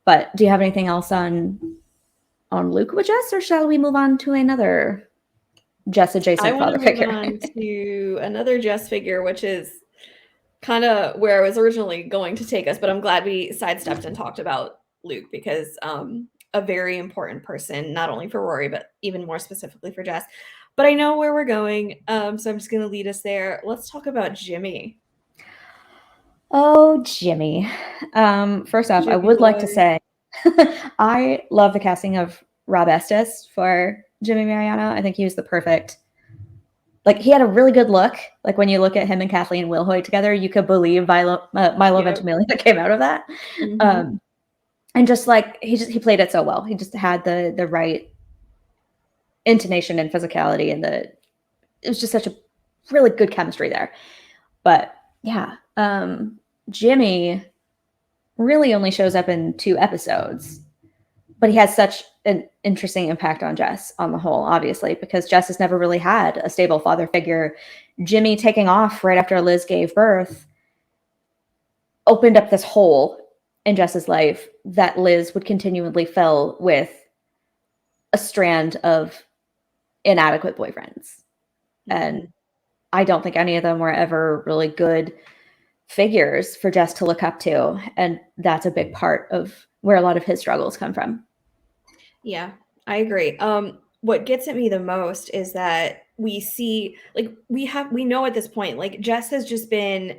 Speaker 2: But do you have anything else on Luke with Jess, or shall we move on to another Jess adjacent father figure?
Speaker 1: I want to move on to another Jess figure, which is kind of where I was originally going to take us, but I'm glad we sidestepped and talked about Luke, because a very important person, not only for Rory, but even more specifically for Jess. But I know where we're going, so I'm just going to lead us there. Let's talk about Jimmy.
Speaker 2: Oh, Jimmy. First off,
Speaker 1: Jimmy
Speaker 2: I would
Speaker 1: boy.
Speaker 2: like to say I love the casting of Rob Estes for Jimmy Mariano. I think he was the perfect. Like, he had a really good look. Like, when you look at him and Kathleen Wilhoit together, you could believe Milo Ventimiglia that came out of that.
Speaker 1: Mm-hmm.
Speaker 2: And just like he played it so well. He just had the right intonation and physicality, and it was just such a really good chemistry there. But yeah, Jimmy really only shows up in 2 episodes, but he has such an interesting impact on Jess on the whole, obviously, because Jess has never really had a stable father figure. Jimmy taking off right after Liz gave birth opened up this hole in Jess's life that Liz would continually fill with a strand of inadequate boyfriends. Mm-hmm. And I don't think any of them were ever really good figures for Jess to look up to. And that's a big part of where a lot of his struggles come from.
Speaker 1: Yeah, I agree. What gets at me the most is that we see, like, we know at this point, like, Jess has just been,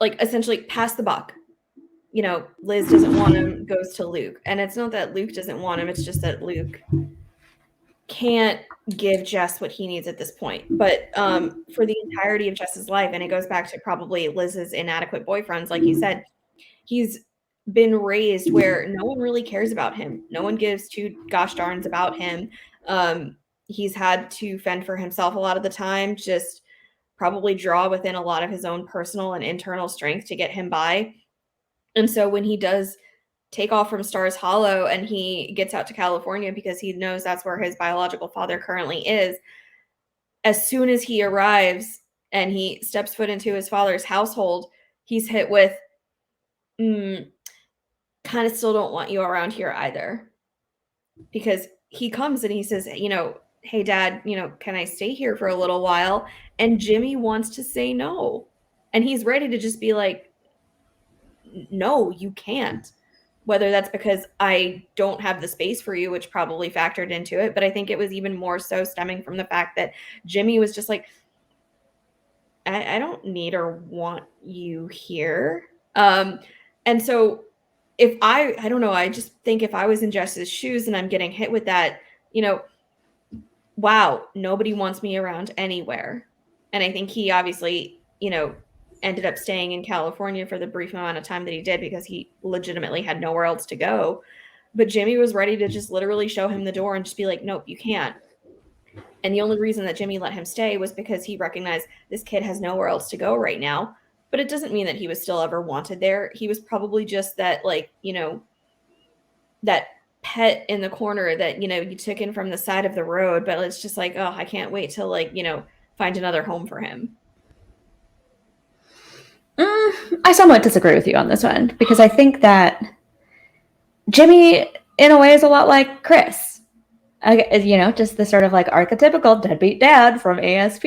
Speaker 1: like, essentially pass the buck. Liz doesn't want him, goes to Luke. And it's not that Luke doesn't want him, it's just that Luke can't give Jess what he needs at this point. But for the entirety of Jess's life, and it goes back to probably Liz's inadequate boyfriends, like you said, he's been raised where no one really cares about him. No one gives 2 gosh darns about him. He's had to fend for himself a lot of the time, just probably draw within a lot of his own personal and internal strength to get him by. And so when he does take off from Stars Hollow and he gets out to California because he knows that's where his biological father currently is, as soon as he arrives and he steps foot into his father's household, he's hit with, kind of still don't want you around here either. Because he comes and he says, hey, Dad, can I stay here for a little while? And Jimmy wants to say no. And he's ready to just be like, no, you can't. Whether that's because I don't have the space for you, which probably factored into it. But I think it was even more so stemming from the fact that Jimmy was just like, I don't need or want you here. And so if I don't know, I just think if I was in Jess's shoes and I'm getting hit with that, wow, nobody wants me around anywhere. And I think he obviously, ended up staying in California for the brief amount of time that he did because he legitimately had nowhere else to go. But Jimmy was ready to just literally show him the door and just be like, nope, you can't. And the only reason that Jimmy let him stay was because he recognized this kid has nowhere else to go right now. But it doesn't mean that he was still ever wanted there. He was probably just that, like, that pet in the corner that, you took in from the side of the road. But it's just like, oh, I can't wait till, like, find another home for him.
Speaker 2: I somewhat disagree with you on this one, because I think that Jimmy, in a way, is a lot like Chris. Just the sort of like archetypical deadbeat dad from ASP.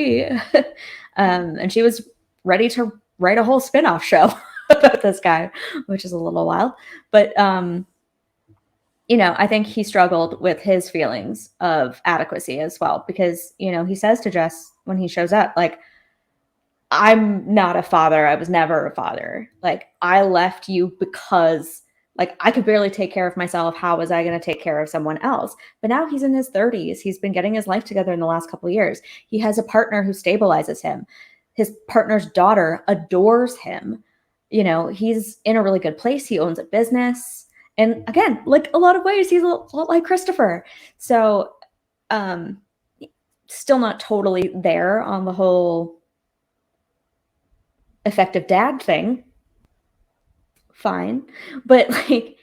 Speaker 2: And she was ready to write a whole spin-off show about this guy, which is a little wild. But, I think he struggled with his feelings of adequacy as well, because, he says to Jess when he shows up, like, I'm not a father. I was never a father. Like, I left you because, like, I could barely take care of myself. How was I going to take care of someone else? But now he's in his 30s. He's been getting his life together in the last couple of years. He has a partner who stabilizes him. His partner's daughter adores him. He's in a really good place. He owns a business. And again, like a lot of ways, he's a lot like Christopher. So, still not totally there on the whole effective dad thing. fine. But like,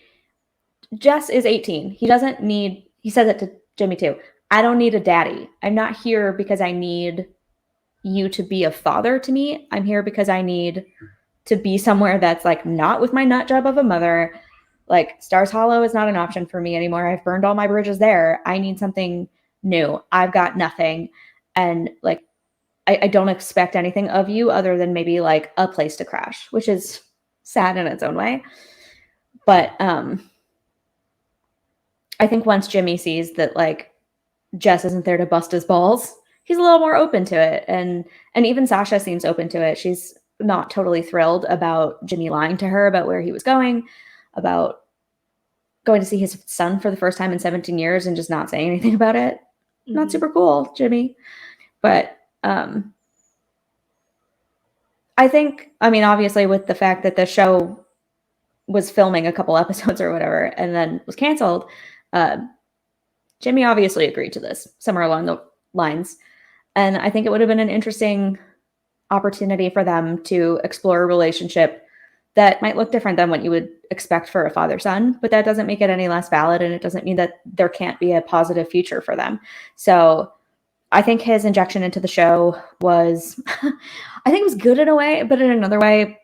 Speaker 2: Jess is 18. He says it to Jimmy too. I don't need a daddy. I'm not here because I need you to be a father to me. I'm here because I need to be somewhere that's like not with my nut job of a mother. Like, Stars Hollow is not an option for me anymore. I've burned all my bridges there. I need something new. I've got nothing. And like, I don't expect anything of you other than maybe like a place to crash, which is sad in its own way. But I think once Jimmy sees that like Jess isn't there to bust his balls, he's a little more open to it. And even Sasha seems open to it. She's not totally thrilled about Jimmy lying to her about where he was going, about going to see his son for the first time in 17 years and just not saying anything about it. Mm-hmm. Not super cool, Jimmy. But I think, I mean, obviously with the fact that the show was filming a couple episodes or whatever and then was canceled, Jimmy obviously agreed to this somewhere along the lines. And I think it would have been an interesting opportunity for them to explore a relationship that might look different than what you would expect for a father-son, but that doesn't make it any less valid, and it doesn't mean that there can't be a positive future for them. So I think his injection into the show was, I think it was good in a way, but in another way,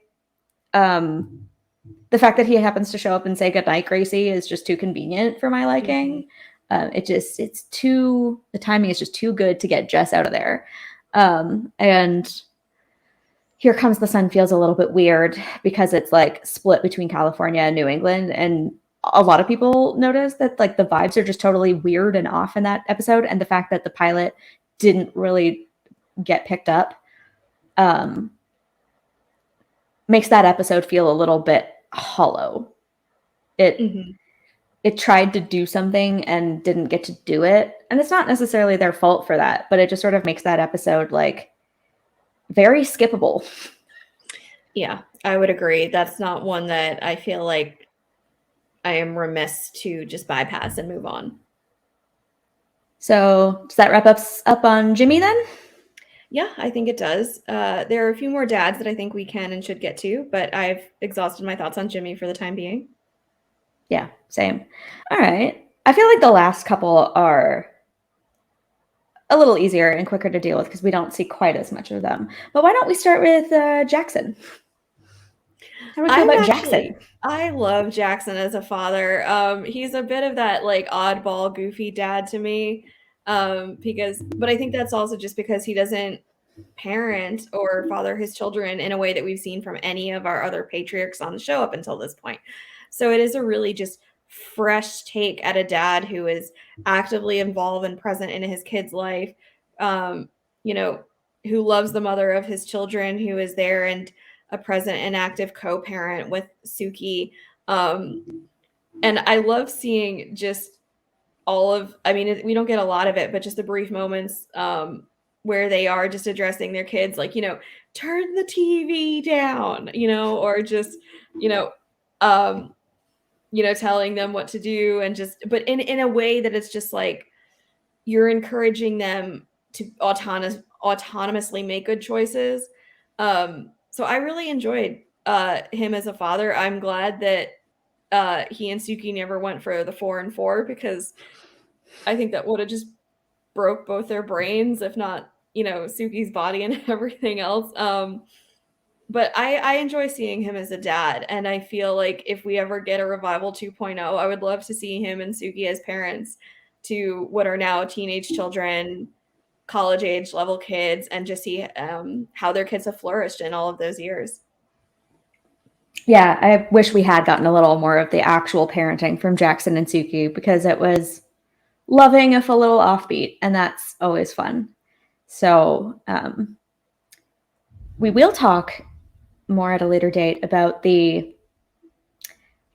Speaker 2: the fact that he happens to show up and say goodnight, Gracie, is just too convenient for my liking. Mm-hmm. The timing is just too good to get Jess out of there. And Here Comes the Sun feels a little bit weird because it's like split between California and New England. And a lot of people notice that like the vibes are just totally weird and off in that episode. And the fact that the pilot didn't really get picked up makes that episode feel a little bit hollow. It tried to do something and didn't get to do it. And it's not necessarily their fault for that, but it just sort of makes that episode like very skippable.
Speaker 1: Yeah, I would agree. That's not one that I feel like I am remiss to just bypass and move on.
Speaker 2: So does that wrap us up on Jimmy then?
Speaker 1: Yeah, I think it does. There are a few more dads that I think we can and should get to, but I've exhausted my thoughts on Jimmy for the time being.
Speaker 2: Yeah, same. All right. I feel like the last couple are a little easier and quicker to deal with because we don't see quite as much of them. But why don't we start with Jackson? How do we feel about Jackson?
Speaker 1: I love Jackson as a father. He's a bit of that like oddball, goofy dad to me. But I think that's also just because he doesn't parent or father his children in a way that we've seen from any of our other patriarchs on the show up until this point. So it is a really just fresh take at a dad who is actively involved and present in his kid's life, who loves the mother of his children, who is there and a present and active co-parent with Suki. And I love seeing just we don't get a lot of it, but just the brief moments where they are just addressing their kids, like, turn the TV down, or just, telling them what to do and but in a way that it's just like, you're encouraging them to autonomously make good choices. So I really enjoyed him as a father. I'm glad that he and Suki never went for the 4 and 4 because I think that would have just broke both their brains, if not, Suki's body and everything else. But I enjoy seeing him as a dad. And I feel like if we ever get a Revival 2.0, I would love to see him and Suki as parents to what are now teenage children, college age level kids, and just see how their kids have flourished in all of those years.
Speaker 2: Yeah, I wish we had gotten a little more of the actual parenting from Jackson and Suki because it was loving if a little offbeat, and that's always fun. So we will talk more at a later date about the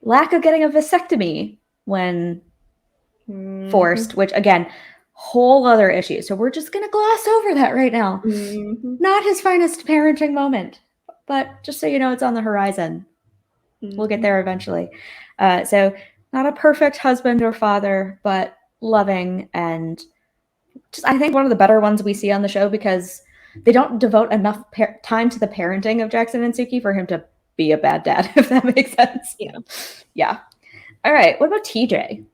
Speaker 2: lack of getting a vasectomy when forced, which again, whole other issue. So we're just going to gloss over that right now. Not his finest parenting moment, but just so you know, it's on the horizon. We'll get there eventually. So not a perfect husband or father, but loving, and just I think one of the better ones we see on the show because they don't devote enough time to the parenting of Jackson and Suki for him to be a bad dad, if that makes sense.
Speaker 1: Yeah.
Speaker 2: Yeah. All right. What about TJ?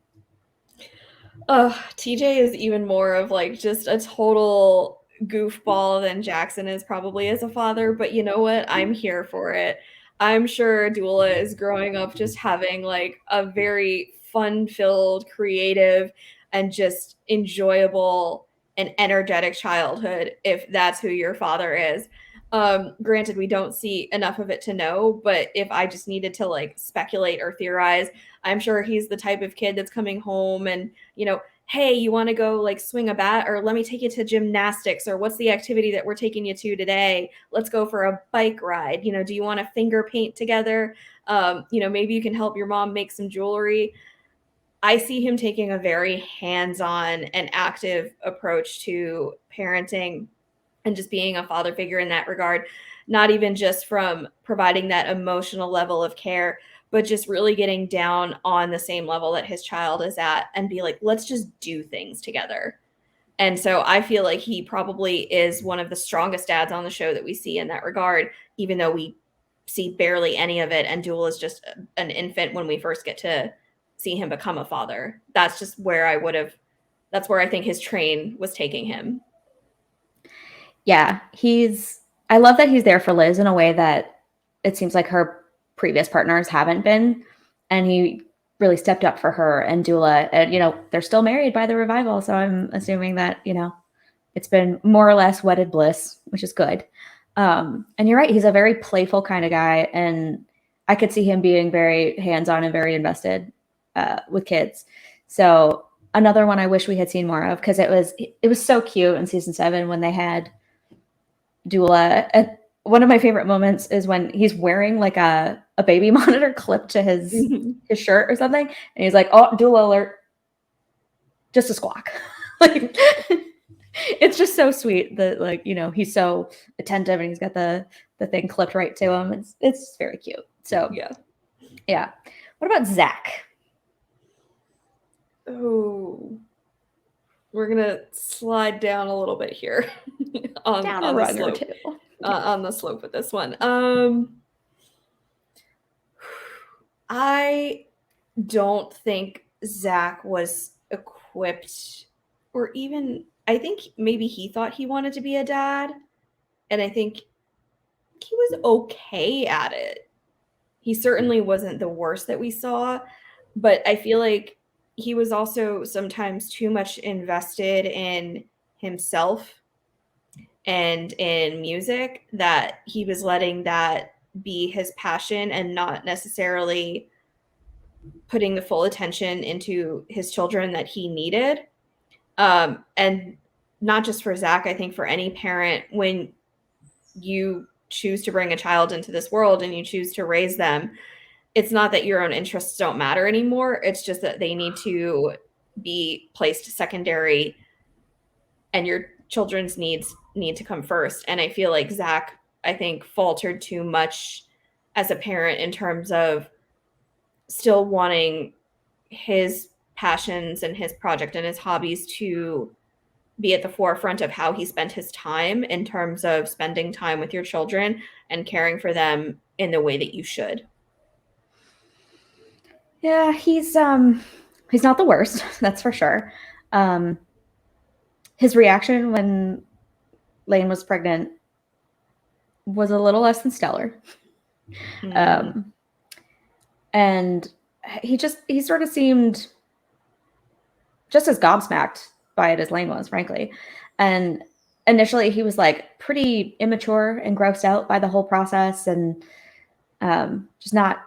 Speaker 1: TJ is even more of like just a total goofball than Jackson is probably as a father, but you know what? I'm here for it. I'm sure Dula is growing up just having like a very fun-filled, creative, and just enjoyable and energetic childhood if that's who your father is. Granted, we don't see enough of it to know, but if I just needed to like speculate or theorize, I'm sure he's the type of kid that's coming home and, hey, you want to go like swing a bat, or let me take you to gymnastics, or what's the activity that we're taking you to today? Let's go for a bike ride. Do you want to finger paint together? Maybe you can help your mom make some jewelry. I see him taking a very hands-on and active approach to parenting and just being a father figure in that regard, not even just from providing that emotional level of care, but just really getting down on the same level that his child is at and be like, let's just do things together. And so I feel like he probably is one of the strongest dads on the show that we see in that regard, even though we see barely any of it. And Duel is just an infant when we first get to see him become a father. That's just where that's where I think his train was taking him.
Speaker 2: Yeah, I love that he's there for Liz in a way that it seems like her previous partners haven't been. And he really stepped up for her and Dula. And, they're still married by the revival. So I'm assuming that, it's been more or less wedded bliss, which is good. And you're right. He's a very playful kind of guy. And I could see him being very hands-on and very invested with kids. So another one I wish we had seen more of, because it was so cute in season 7 when they had Dula. And one of my favorite moments is when he's wearing like a baby monitor clipped to his shirt or something, and he's like, "Oh, Dula alert!" Just a squawk. Like, it's just so sweet that he's so attentive and he's got the thing clipped right to him. It's very cute. So yeah. What about Zach?
Speaker 1: Oh, we're gonna slide down a little bit here on the slope. On the slope with this one. I don't think Zach was equipped, or even I think maybe he thought he wanted to be a dad, and I think he was okay at it. He certainly wasn't the worst that we saw, but I feel like he was also sometimes too much invested in himself and in music, that he was letting that be his passion and not necessarily putting the full attention into his children that he needed. And not just for Zach, I think for any parent, when you choose to bring a child into this world and you choose to raise them, it's not that your own interests don't matter anymore. It's just that they need to be placed secondary and your children's needs need to come first. And I feel like Zach, I think, faltered too much as a parent in terms of still wanting his passions and his project and his hobbies to be at the forefront of how he spent his time, in terms of spending time with your children and caring for them in the way that you should.
Speaker 2: Yeah, he's not the worst, that's for sure. His reaction when Lane was pregnant was a little less than stellar. And he sort of seemed just as gobsmacked by it as Lane was, frankly. And initially he was like pretty immature and grossed out by the whole process, and just not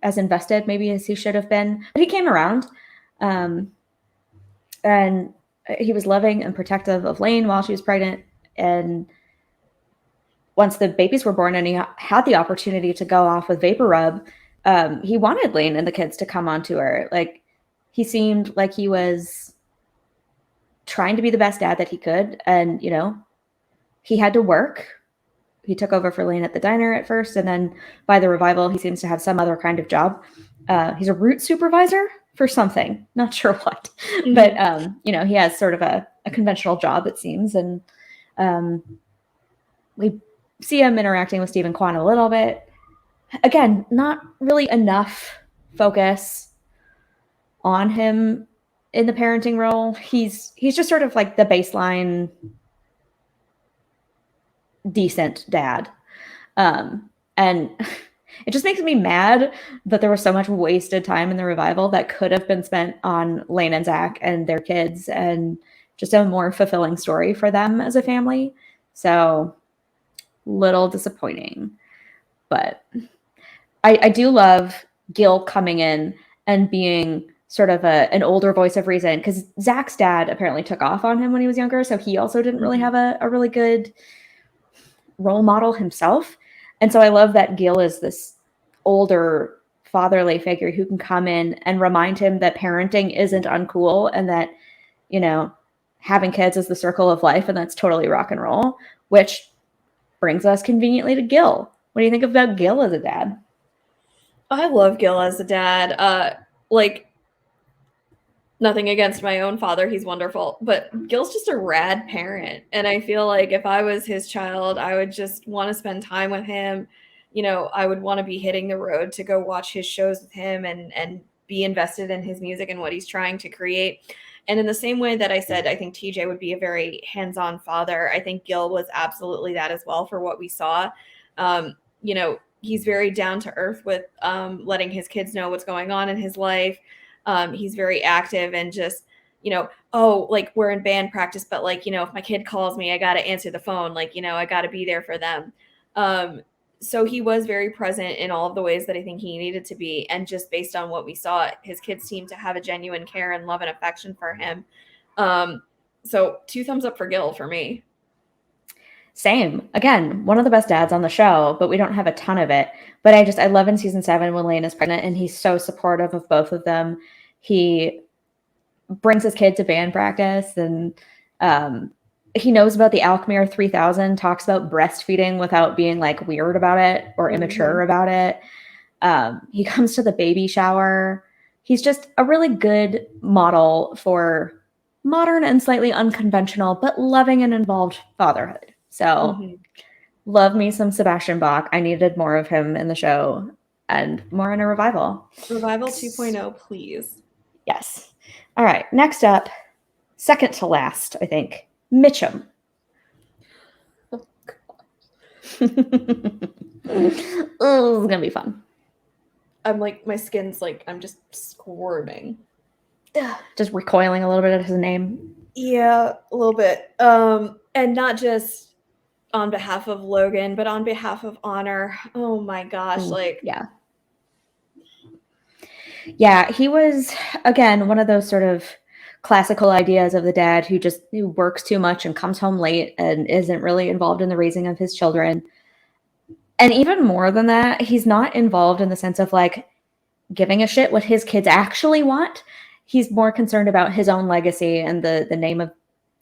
Speaker 2: as invested maybe as he should have been. But he came around, and he was loving and protective of Lane while she was pregnant. And once the babies were born and he had the opportunity to go off with Vapor Rub, he wanted Lane and the kids to come onto her. Like, he seemed like he was trying to be the best dad that he could. And, he had to work. He took over for Lane at the diner at first. And then by the revival, he seems to have some other kind of job. He's a route supervisor for something, not sure what, but, he has sort of a conventional job, it seems. And we see him interacting with Stephen Kwan a little bit. again, not really enough focus on him in the parenting role. He's just sort of like the baseline decent dad. And it just makes me mad that there was so much wasted time in the revival that could have been spent on Lane and Zach and their kids and just a more fulfilling story for them as a family. So, little disappointing. But I do love Gil coming in and being sort of an older voice of reason, because Zach's dad apparently took off on him when he was younger. So he also didn't really have a really good role model himself. And so I love that Gil is this older fatherly figure who can come in and remind him that parenting isn't uncool and that, you know, having kids is the circle of life and that's totally rock and roll, which brings us conveniently to Gil. What do you think about Gil as a dad?
Speaker 1: I love Gil as a dad. Like, nothing against my own father, he's wonderful, but Gil's just a rad parent. And I feel like if I was his child, I would just want to spend time with him. You know, I would want to be hitting the road to go watch his shows with him and be invested in his music and what he's trying to create. And in the same way that I said, I think TJ would be a very hands-on father, I think Gil was absolutely that as well for what we saw. You know, he's very down to earth with letting his kids know what's going on in his life. He's very active and just, you know, oh, like we're in band practice, but like, you know, if my kid calls me, I got to answer the phone. Like, you know, I got to be there for them. So he was very present in all of the ways that I think he needed to be. And just based on what we saw, his kids seemed to have a genuine care and love and affection for him. So 2 thumbs up for Gil for me.
Speaker 2: Same. Again, one of the best dads on the show, but we don't have a ton of it. But I love in season 7 when Lane is pregnant and he's so supportive of both of them. He brings his kid to band practice and he knows about the Alchemire 3000, talks about breastfeeding without being like weird about it or immature about it. He comes to the baby shower. He's just a really good model for modern and slightly unconventional, but loving and involved fatherhood. So love me some Sebastian Bach. I needed more of him in the show and more in a revival.
Speaker 1: Revival 2.0, please.
Speaker 2: Yes. All right. Next up, second to last, I think, Mitchum.
Speaker 1: Oh,
Speaker 2: it's going to be fun.
Speaker 1: I'm like, my skin's like, I'm just squirming.
Speaker 2: Just recoiling a little bit at his name.
Speaker 1: Yeah, a little bit. And not just on behalf of Logan, but on behalf of Honor. Oh my gosh.
Speaker 2: Yeah, he was, again, one of those sort of classical ideas of the dad who works too much and comes home late and isn't really involved in the raising of his children. And even more than that, he's not involved in the sense of like giving a shit what his kids actually want. He's more concerned about his own legacy and the name of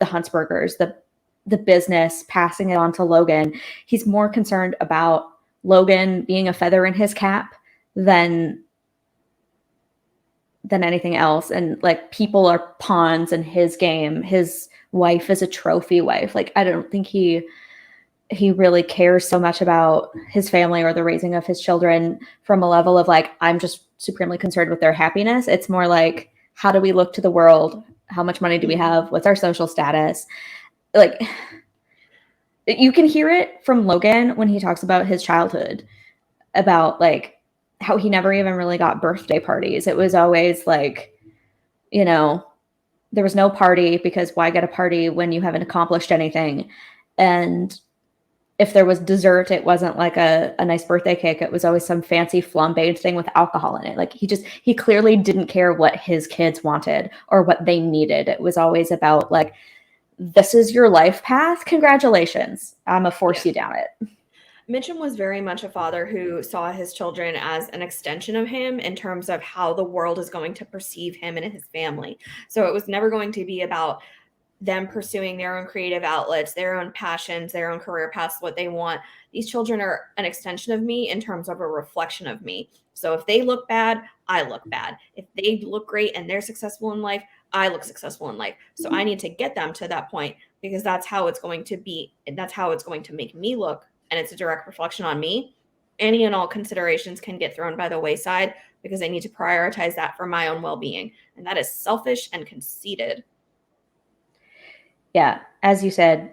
Speaker 2: the Huntsbergers, the business, passing it on to Logan. He's more concerned about Logan being a feather in his cap than anything else. And like people are pawns in his game. His wife is a trophy wife. Like I don't think he really cares so much about his family or the raising of his children from a level of like, I'm just supremely concerned with their happiness. It's more like, how do we look to the world? How much money do we have? What's our social status? Like, you can hear it from Logan when he talks about his childhood, about like how he never even really got birthday parties. It was always like, you know, there was no party because why get a party when you haven't accomplished anything? And if there was dessert, it wasn't like a nice birthday cake. It was always some fancy flambéed thing with alcohol in it. Like he clearly didn't care what his kids wanted or what they needed. It was always about like, this is your life path. Congratulations. I'm gonna force you down it.
Speaker 1: Mitchum was very much a father who saw his children as an extension of him in terms of how the world is going to perceive him and his family. So it was never going to be about them pursuing their own creative outlets, their own passions, their own career paths, what they want. These children are an extension of me in terms of a reflection of me. So if they look bad, I look bad. If they look great and they're successful in life, I look successful in life. So I need to get them to that point because that's how it's going to be. And that's how it's going to make me look. And it's a direct reflection on me. any and all considerations can get thrown by the wayside because I need to prioritize that for my own well-being. And that is selfish and conceited.
Speaker 2: Yeah. As you said,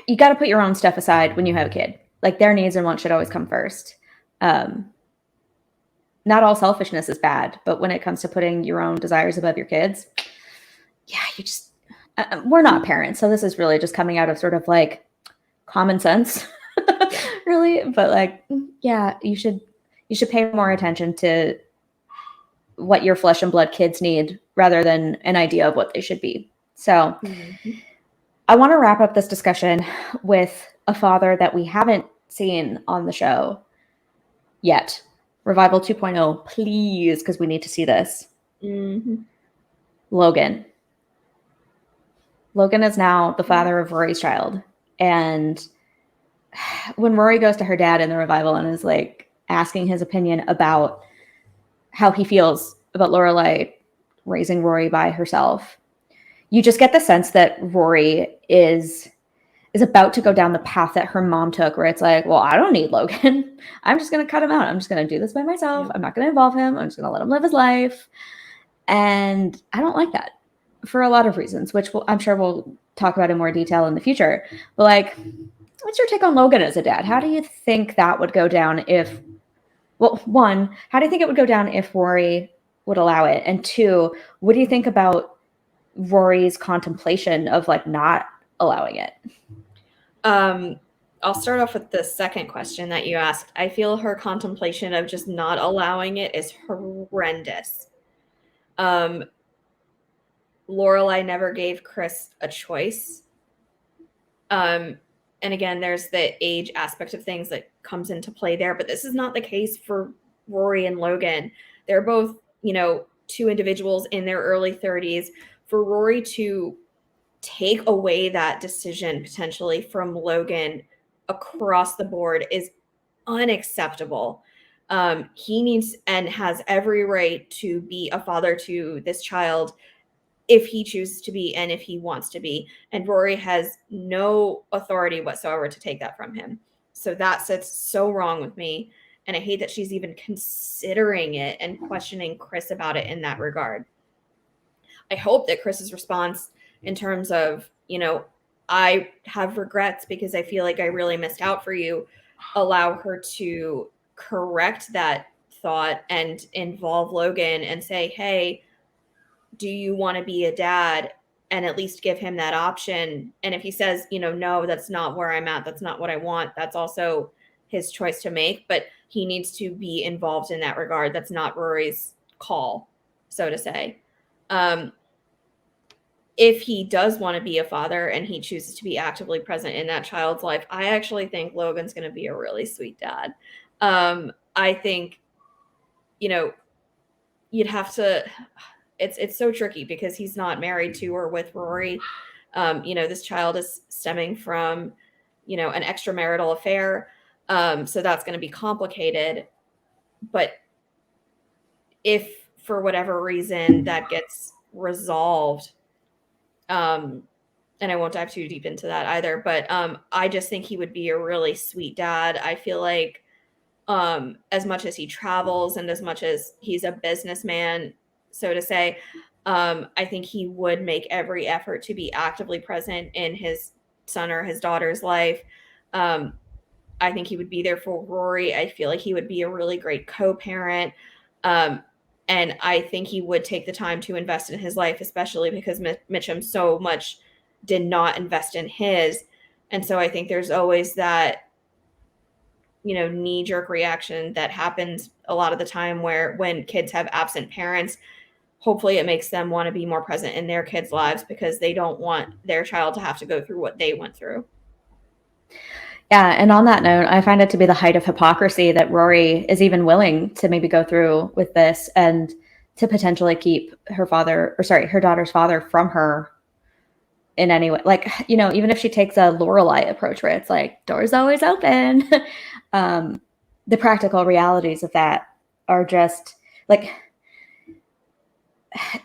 Speaker 2: you got to put your own stuff aside when you have a kid. Like, their needs and wants should always come first. Not all selfishness is bad, but when it comes to putting your own desires above your kids, yeah, you just, we're not parents. So this is really just coming out of sort of like common sense, really. But like, yeah, you should pay more attention to what your flesh and blood kids need rather than an idea of what they should be. So I want to wrap up this discussion with a father that we haven't seen on the show yet. Revival 2.0, please, because we need to see this. Logan. Logan is now the father of Rory's child. And when Rory goes to her dad in the revival and is like asking his opinion about how he feels about Lorelai raising Rory by herself, you just get the sense that Rory is about to go down the path that her mom took, where it's like, well, I don't need Logan. I'm just going to cut him out. I'm just going to do this by myself. I'm not going to involve him. I'm just going to let him live his life. And I don't like that for a lot of reasons, which I'm sure we'll talk about in more detail in the future. But like, what's your take on Logan as a dad? How do you think that would go down if, well, one, how do you think it would go down if Rory would allow it? And two, what do you think about Rory's contemplation of like not allowing it?
Speaker 1: I'll start off with the second question that you asked. I feel her contemplation of just not allowing it is horrendous. Lorelai never gave Chris a choice. And again, there's the age aspect of things that comes into play there, but this is not the case for Rory and Logan. They're both, two individuals in their early 30s. For Rory to take away that decision potentially from Logan across the board is unacceptable. He needs and has every right to be a father to this child if he chooses to be and if he wants to be. And Rory has no authority whatsoever to take that from him. So that sits so wrong with me. And I hate that she's even considering it and questioning Chris about it in that regard. I hope that Chris's response in terms of, I have regrets because I feel like I really missed out for you, allow her to correct that thought and involve Logan and say, hey, do you want to be a dad? And at least give him that option. And if he says, no, that's not where I'm at, that's not what I want, that's also his choice to make, but he needs to be involved in that regard. That's not Rory's call, so to say. If he does want to be a father and he chooses to be actively present in that child's life, I actually think Logan's going to be a really sweet dad. I think, you'd have to, it's so tricky because he's not married to or with Rory. This child is stemming from, an extramarital affair. So that's going to be complicated. But if for whatever reason that gets resolved, and I won't dive too deep into that either, but I just think he would be a really sweet dad. I feel like as much as he travels and as much as he's a businessman, so to say, I think he would make every effort to be actively present in his son or his daughter's life. I think he would be there for Rory. I feel like he would be a really great co-parent. And I think he would take the time to invest in his life, especially because Mitchum so much did not invest in his. And so I think there's always that, knee-jerk reaction that happens a lot of the time where when kids have absent parents, hopefully it makes them want to be more present in their kids' lives because they don't want their child to have to go through what they went through.
Speaker 2: Yeah, and on that note, I find it to be the height of hypocrisy that Rory is even willing to maybe go through with this and to potentially keep her daughter's father from her in any way. Like, even if she takes a Lorelai approach where it's like, doors always open. The practical realities of that are just like,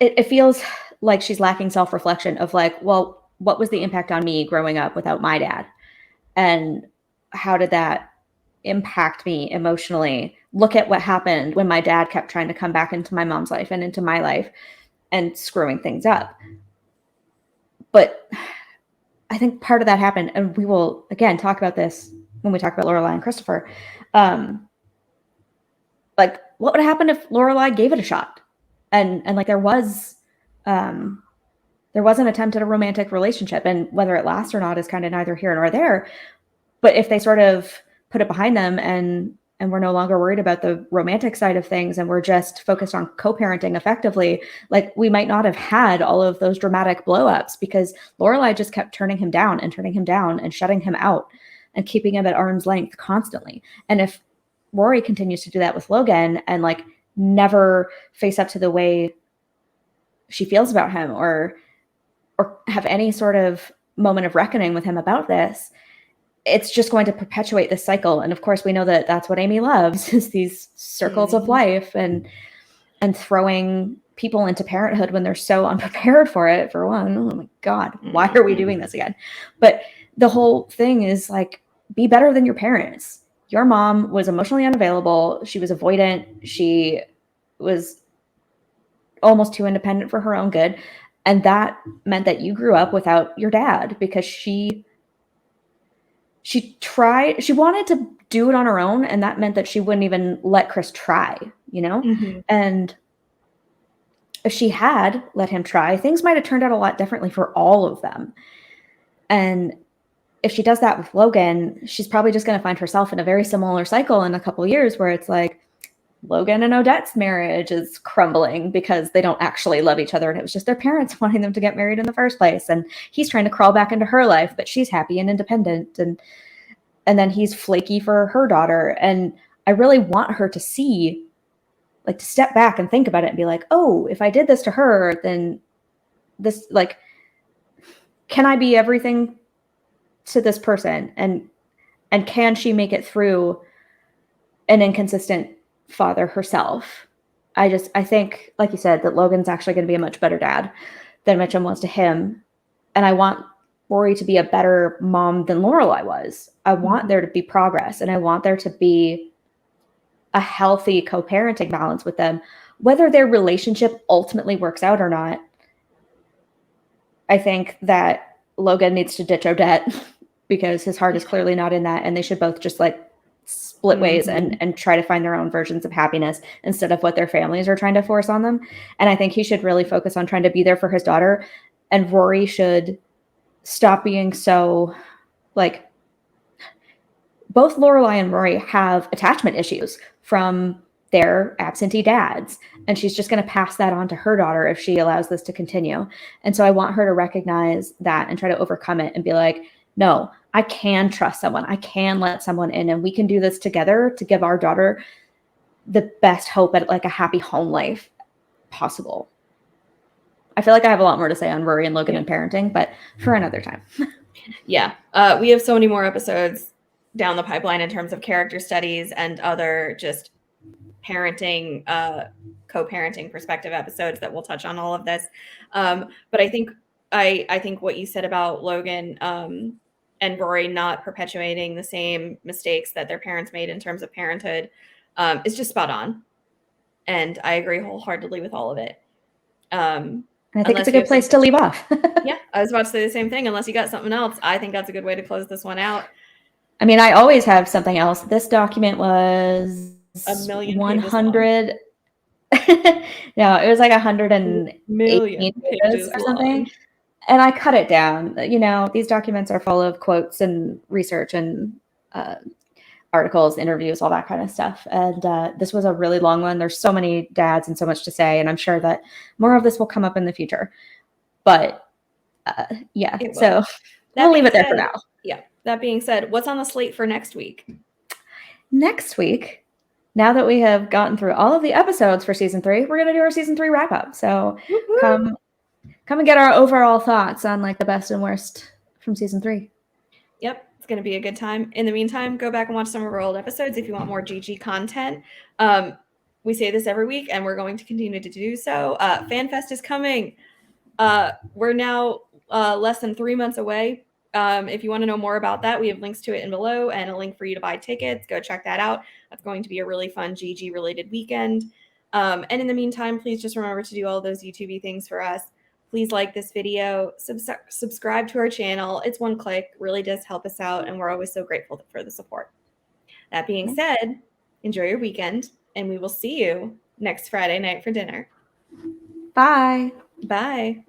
Speaker 2: it feels like she's lacking self-reflection of like, well, what was the impact on me growing up without my dad? And how did that impact me emotionally. Look at what happened when my dad kept trying to come back into my mom's life and into my life and screwing things up. But I think part of that happened, and we will, again, talk about this when we talk about Lorelai and Christopher. Like, what would have happened if Lorelai gave it a shot? And like, there was an attempt at a romantic relationship, and whether it lasts or not is kind of neither here nor there. But if they sort of put it behind them and we're no longer worried about the romantic side of things and we're just focused on co-parenting effectively, like, we might not have had all of those dramatic blow-ups because Lorelai just kept turning him down and shutting him out and keeping him at arm's length constantly. And if Rory continues to do that with Logan and like never face up to the way she feels about him or have any sort of moment of reckoning with him about this, it's just going to perpetuate this cycle. And of course, we know that that's what Amy loves, is these circles of life and throwing people into parenthood when they're so unprepared for it, for one. Oh my God, why are we doing this again? But the whole thing is like, be better than your parents. Your mom was emotionally unavailable. She was avoidant. She was almost too independent for her own good. And that meant that you grew up without your dad because she wanted to do it on her own. And that meant that she wouldn't even let Chris try, you know?
Speaker 1: Mm-hmm.
Speaker 2: And if she had let him try, things might have turned out a lot differently for all of them. And if she does that with Logan, she's probably just going to find herself in a very similar cycle in a couple of years where it's like Logan and Odette's marriage is crumbling because they don't actually love each other. And it was just their parents wanting them to get married in the first place. And he's trying to crawl back into her life, but she's happy and independent. And then he's flaky for her daughter. And I really want her to see, like, to step back and think about it and be like, oh, if I did this to her, then this, like, can I be everything to this person? And can she make it through an inconsistent father herself? I think, like you said, that Logan's actually going to be a much better dad than Mitchum was to him. And I want Rory to be a better mom than Lorelai was. I want there to be progress, and I want there to be a healthy co-parenting balance with them. Whether their relationship ultimately works out or not, I think that Logan needs to ditch Odette because his heart is clearly not in that, and they should both just like split ways and try to find their own versions of happiness instead of what their families are trying to force on them. And I think he should really focus on trying to be there for his daughter, and Rory should stop being so, like, both Lorelai and Rory have attachment issues from their absentee dads, and she's just going to pass that on to her daughter if she allows this to continue. And so I want her to recognize that and try to overcome it and be like, no, I can trust someone. I can let someone in, and we can do this together to give our daughter the best hope at like a happy home life possible. I feel like I have a lot more to say on Rory and Logan and parenting, but for another time.
Speaker 1: Yeah. We have so many more episodes down the pipeline in terms of character studies and other just parenting, co-parenting perspective episodes that will touch on all of this. But I think what you said about Logan and Rory not perpetuating the same mistakes that their parents made in terms of parenthood is just spot on. And I agree wholeheartedly with all of it.
Speaker 2: I think it's a good place to leave off.
Speaker 1: Yeah, I was about to say the same thing. Unless you got something else, I think that's a good way to close this one out.
Speaker 2: I mean, I always have something else. This document was 100. No, it was like 118 pages or something. Long. And I cut it down. You know, these documents are full of quotes and research and articles, interviews, all that kind of stuff. And this was a really long one. There's so many dads and so much to say, and I'm sure that more of this will come up in the future. But yeah, so I'll leave it there for now.
Speaker 1: Yeah. That being said, what's on the slate for next week?
Speaker 2: Next week, now that we have gotten through all of the episodes for season 3, we're going to do our season 3 wrap up. So come and get our overall thoughts on like the best and worst from season 3.
Speaker 1: Yep. It's going to be a good time. In the meantime, go back and watch some of our old episodes if you want more GG content. We say this every week, and we're going to continue to do so. FanFest is coming. We're now less than 3 months away If you want to know more about that, we have links to it in below and a link for you to buy tickets. Go check that out. That's going to be a really fun GG related weekend. And in the meantime, please just remember to do all those YouTube things for us. Please like this video, subscribe to our channel. It's one click, really does help us out, and we're always so grateful for the support. That being said, enjoy your weekend, and we will see you next Friday night for dinner.
Speaker 2: Bye.
Speaker 1: Bye.